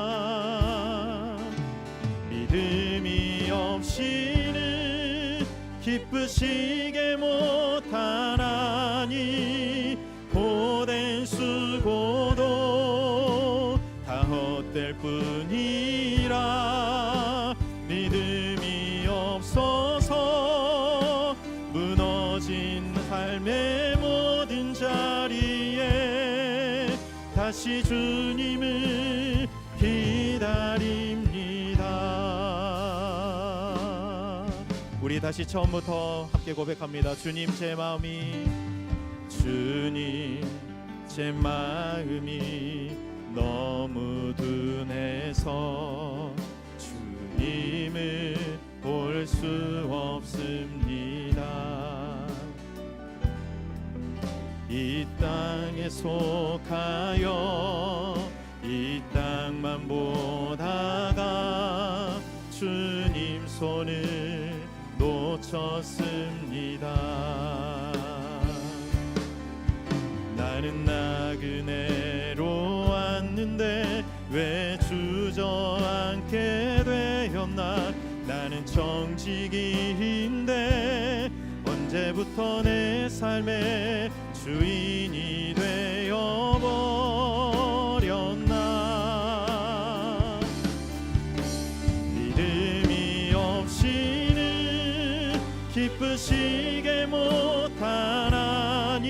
되어버렸나. 믿음이 없이는 기쁘시게 못하나니 고된 수고도 다 헛될 뿐이라. 믿음이 없어서 무너진 삶의 모든 자리에 다시 주님을 기다립니다. 우리 다시 처음부터 함께 고백합니다. 주님, 제 마음이, 주님, 제 마음이 너무 둔해서 주님을 볼 수 없습니다. 이 땅에 속하여 이 땅만 보다가 주님 손을 놓쳤습니다. 나는 나그네로 왔는데 왜 주저앉게 되었나. 나는 청지기인데 언제부터 내 삶의 주인이 되어버렸나. 믿음이 없이는 기쁘시게 못하나니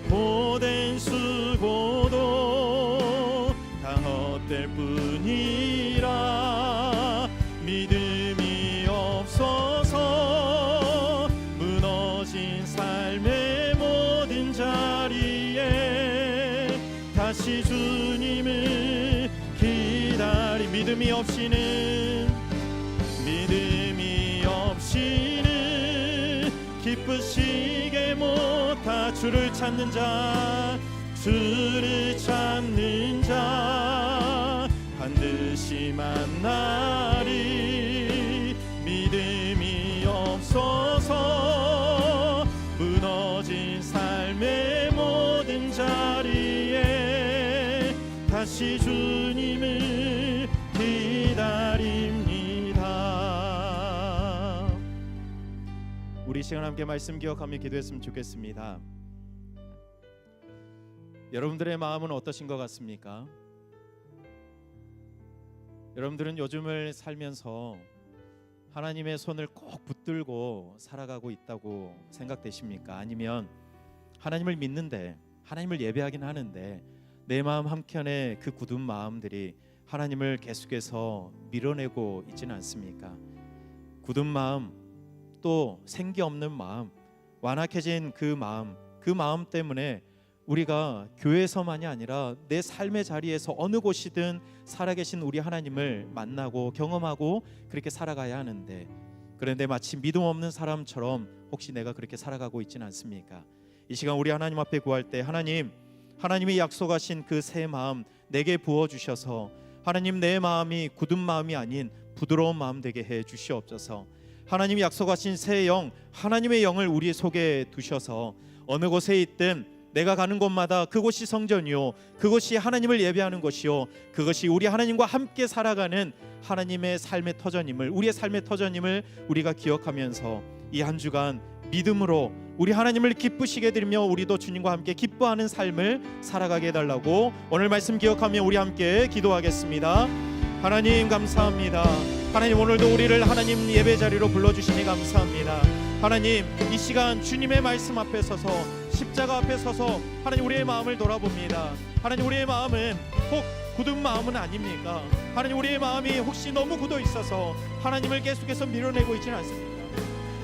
고된 수고도 다 헛될 뿐이라. 믿음이 없어서 무너진 삶의 모든 자리에 다시 주님을 기다립니다. 믿음이 없이는 기쁘시게 못하 주를 찾는 자 반드시 만나리. 믿음이 없어서 무너진 삶의 모든 자리에 다시 주님을 기다립니다. 우리 시간 함께 말씀 기억하며 기도했으면 좋겠습니다. 여러분들의 마음은 어떠신 것 같습니까? 여러분들은 요즘을 살면서 하나님의 손을 꼭 붙들고 살아가고 있다고 생각되십니까? 아니면 하나님을 믿는데, 하나님을 예배하긴 하는데 내 마음 한켠에 그 굳은 마음들이 하나님을 계속해서 밀어내고 있지는 않습니까? 굳은 마음, 또 생기 없는 마음, 완악해진 그 마음 때문에 우리가 교회에서만이 아니라 내 삶의 자리에서 어느 곳이든 살아계신 우리 하나님을 만나고 경험하고 그렇게 살아가야 하는데, 그런데 마치 믿음 없는 사람처럼 혹시 내가 그렇게 살아가고 있지는 않습니까? 이 시간 우리 하나님 앞에 구할 때 하나님이 약속하신 그 새 마음 내게 부어주셔서 하나님, 내 마음이 굳은 마음이 아닌 부드러운 마음 되게 해 주시옵소서. 하나님이 약속하신 새 영, 하나님의 영을 우리 속에 두셔서 어느 곳에 있든 내가 가는 곳마다 그곳이 성전이요, 그것이 하나님을 예배하는 곳이요, 그것이 우리 하나님과 함께 살아가는 하나님의 삶의 터전임을, 우리의 삶의 터전임을 우리가 기억하면서 이 한 주간 믿음으로 우리 하나님을 기쁘시게 드리며 우리도 주님과 함께 기뻐하는 삶을 살아가게 해달라고 오늘 말씀 기억하며 우리 함께 기도하겠습니다. 하나님 감사합니다. 하나님, 오늘도 우리를 하나님 예배 자리로 불러주시니 감사합니다. 하나님, 이 시간 주님의 말씀 앞에 서서, 십자가 앞에 서서 하나님 우리의 마음을 돌아봅니다. 하나님, 우리의 마음은 혹 굳은 마음은 아닙니까? 하나님, 우리의 마음이 혹시 너무 굳어 있어서 하나님을 계속해서 밀어내고 있지는 않습니까?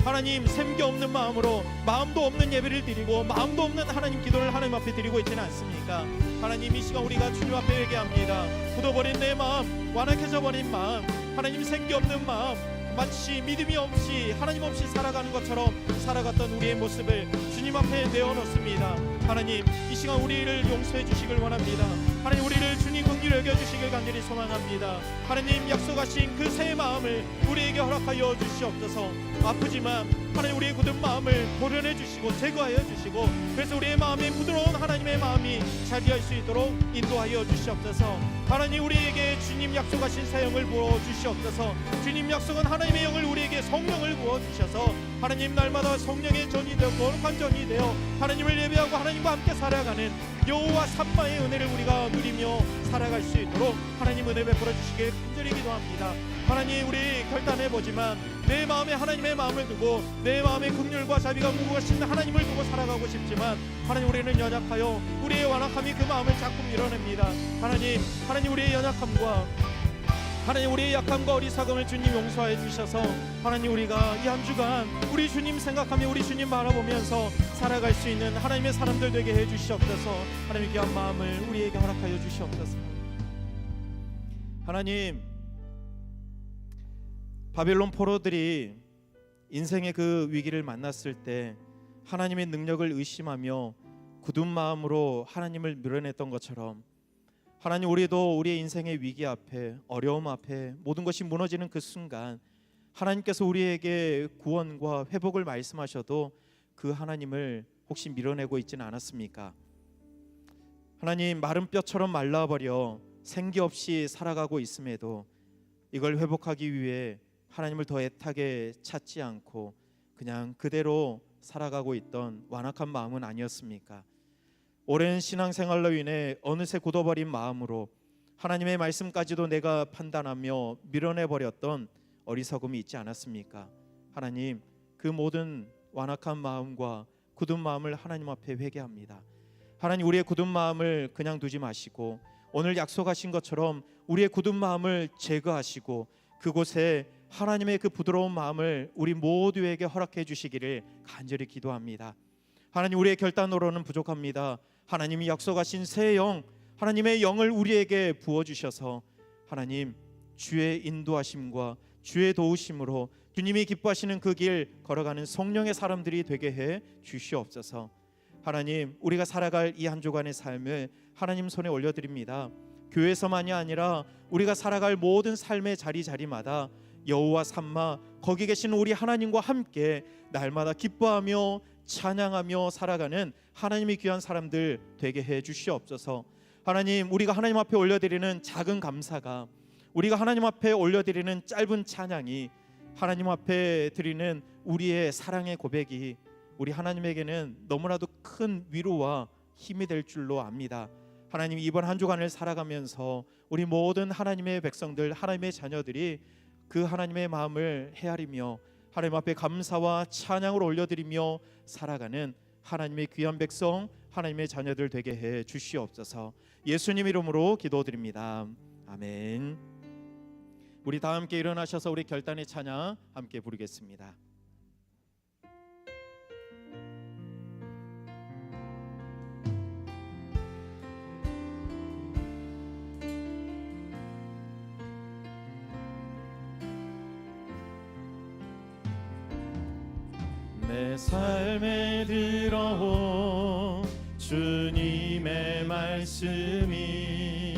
하나님, 샘기 없는 마음으로 마음도 없는 예배를 드리고 마음도 없는 하나님 기도를 하나님 앞에 드리고 있지는 않습니까? 하나님, 이 시간 우리가 주님 앞에 회개합니다. 굳어버린 내 마음, 완악해져 버린 마음, 하나님 생기 없는 마음, 마치 믿음이 없이 하나님 없이 살아가는 것처럼 살아갔던 우리의 모습을 주님 앞에 내어놓습니다. 하나님, 이 시간 우리를 용서해 주시길 원합니다. 하나님, 우리를 주님 긍휼히 여겨주시길 간절히 소망합니다. 하나님, 약속하신 그 새 마음을 우리에게 허락하여 주시옵소서. 아프지만 하나님, 우리의 굳은 마음을 도려내 주시고 제거하여 주시고, 그래서 우리의 마음에 부드러운 하나님의 마음이 자리할 수 있도록 인도하여 주시옵소서. 하나님, 우리에게 주님 약속하신 새 영을 부어 주시옵소서. 주님 약속은 하나님의 영을 우리에게 성령을 부어 주셔서 하나님, 날마다 성령의 전이 되어 거룩한 전이 되어 하나님을 예배하고 하나님과 함께 살아가는 여호와 삼마의 은혜를 우리가 누리며 살아갈 수 있도록 하나님 은혜 베풀어 주시길 간절히 기도합니다. 하나님, 우리 결단해보지만 내 마음에 하나님의 마음을 두고 내 마음에 긍휼과 자비가 무거우신 하나님을 두고 살아가고 싶지만 하나님, 우리는 연약하여 우리의 완악함이 그 마음을 자꾸 밀어냅니다. 하나님, 우리의 연약함과 하나님, 우리의 약함과 어리석음을 주님 용서해 주셔서 하나님, 우리가 이 한 주간 우리 주님 생각하며 우리 주님 바라보면서 살아갈 수 있는 하나님의 사람들 되게 해 주시옵소서. 하나님의 귀한 마음을 우리에게 허락하여 주시옵소서. 하나님, 바벨론 포로들이 인생의 그 위기를 만났을 때 하나님의 능력을 의심하며 굳은 마음으로 하나님을 밀어냈던 것처럼 하나님, 우리도 우리의 인생의 위기 앞에, 어려움 앞에 모든 것이 무너지는 그 순간 하나님께서 우리에게 구원과 회복을 말씀하셔도 그 하나님을 혹시 밀어내고 있지는 않았습니까? 하나님, 마른 뼈처럼 말라버려 생기 없이 살아가고 있음에도 이걸 회복하기 위해 하나님을 더 애타게 찾지 않고 그냥 그대로 살아가고 있던 완악한 마음은 아니었습니까? 오랜 신앙생활로 인해 어느새 굳어버린 마음으로 하나님의 말씀까지도 내가 판단하며 밀어내버렸던 어리석음이 있지 않았습니까? 하나님, 그 모든 완악한 마음과 굳은 마음을 하나님 앞에 회개합니다. 하나님, 우리의 굳은 마음을 그냥 두지 마시고 오늘 약속하신 것처럼 우리의 굳은 마음을 제거하시고 그곳에 하나님의 그 부드러운 마음을 우리 모두에게 허락해 주시기를 간절히 기도합니다. 하나님, 우리의 결단으로는 부족합니다. 하나님이 약속하신 새 영, 하나님의 영을 우리에게 부어주셔서 하나님, 주의 인도하심과 주의 도우심으로 주님이 기뻐하시는 그 길 걸어가는 성령의 사람들이 되게 해 주시옵소서. 하나님, 우리가 살아갈 이 한 주간의 삶을 하나님 손에 올려드립니다. 교회에서만이 아니라 우리가 살아갈 모든 삶의 자리마다 여호와 삼마 거기 계신 우리 하나님과 함께 날마다 기뻐하며 찬양하며 살아가는 하나님의 귀한 사람들 되게 해 주시옵소서. 하나님, 우리가 하나님 앞에 올려드리는 작은 감사가, 우리가 하나님 앞에 올려드리는 짧은 찬양이, 하나님 앞에 드리는 우리의 사랑의 고백이 우리 하나님에게는 너무나도 큰 위로와 힘이 될 줄로 압니다. 하나님, 이번 한 주간을 살아가면서 우리 모든 하나님의 백성들, 하나님의 자녀들이 그 하나님의 마음을 헤아리며 하나님 앞에 감사와 찬양을 올려드리며 살아가는 하나님의 귀한 백성, 하나님의 자녀들 되게 해 주시옵소서. 예수님 이름으로 기도드립니다. 아멘. 우리 다 함께 일어나셔서 우리 결단의 찬양 함께 부르겠습니다. 내 삶에 들어온 주님의 말씀이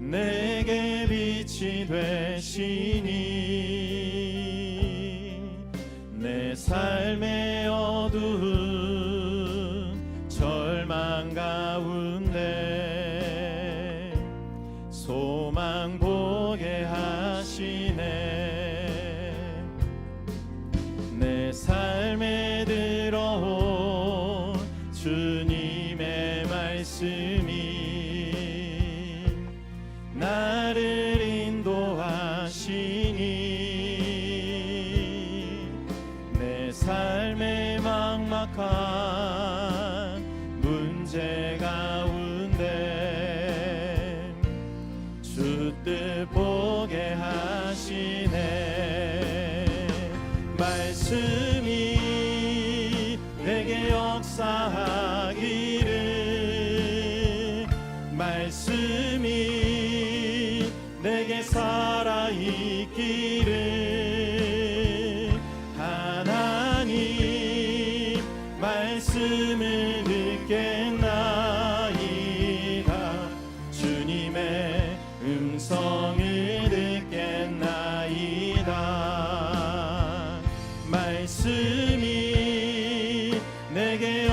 내게 빛이 되시니 내 삶의 어두운 절망 가운데 소망 보게 하시네. 내 삶에 들어온 주님의 말씀이 나를 인도하시니 내 삶의 막막한 문제 가운데 주 뜻 보게 하시네. 말씀이 내게 역사하기를, 말씀이 내게 살아있기를, 하나님 말씀을 듣겠나이다. 주님의 음성을 듣겠나이다. 말씀이 내게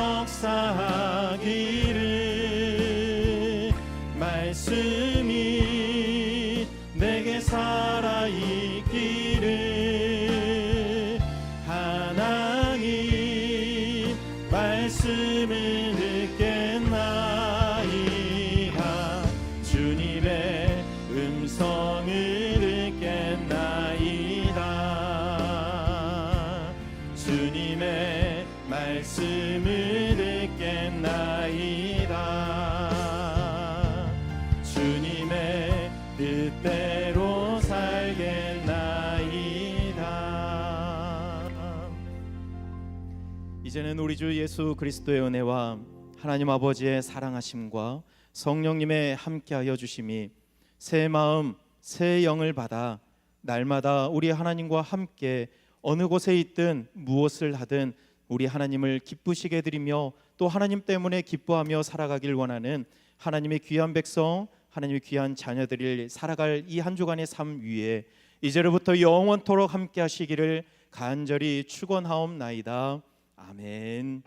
역사하기를, 말씀이 내게 살아있기를, 하나님 말씀을 듣겠나이다. 주님의 음성을 듣겠나이다. 주님의 말씀을 듣겠나이다. 주님의 뜻대로 살겠나이다. 이제는 우리 주 예수 그리스도의 은혜와 하나님 아버지의 사랑하심과 성령님의 함께하여 주심이 새 마음 새 영을 받아 날마다 우리 하나님과 함께 어느 곳에 있든 무엇을 하든 우리 하나님을 기쁘시게 해드리며 또 하나님 때문에 기뻐하며 살아가길 원하는 하나님의 귀한 백성, 하나님의 귀한 자녀들이 살아갈 이 한 주간의 삶 위에 이제로부터 영원토록 함께 하시기를 간절히 축원하옵나이다. 아멘.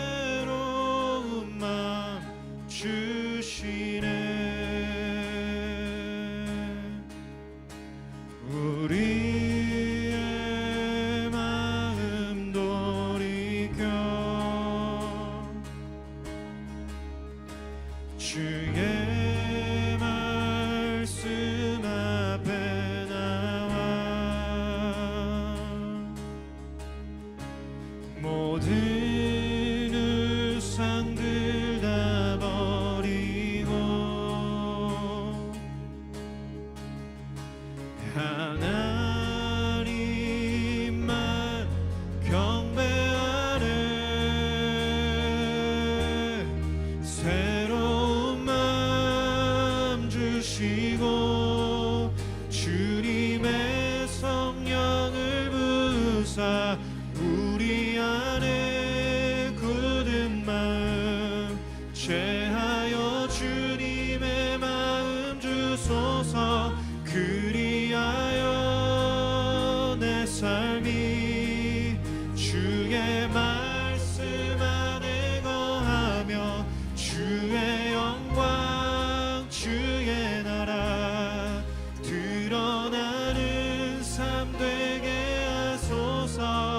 새로운 마음 주시네. 우리의 마음 돌이켜 주의 말씀 앞에 나와 모든 우상들 다 버리고 하나님만 경배하네. 새로운 마음 주시고 주님의 성령을 부사 우리 안에 굳은 마음 죄하여 주님의 마음 주소서. 그리하여 내 삶이 주의 말씀 안에 거하며 주의 영광 주의 나라 드러나는 삶 되게 하소서.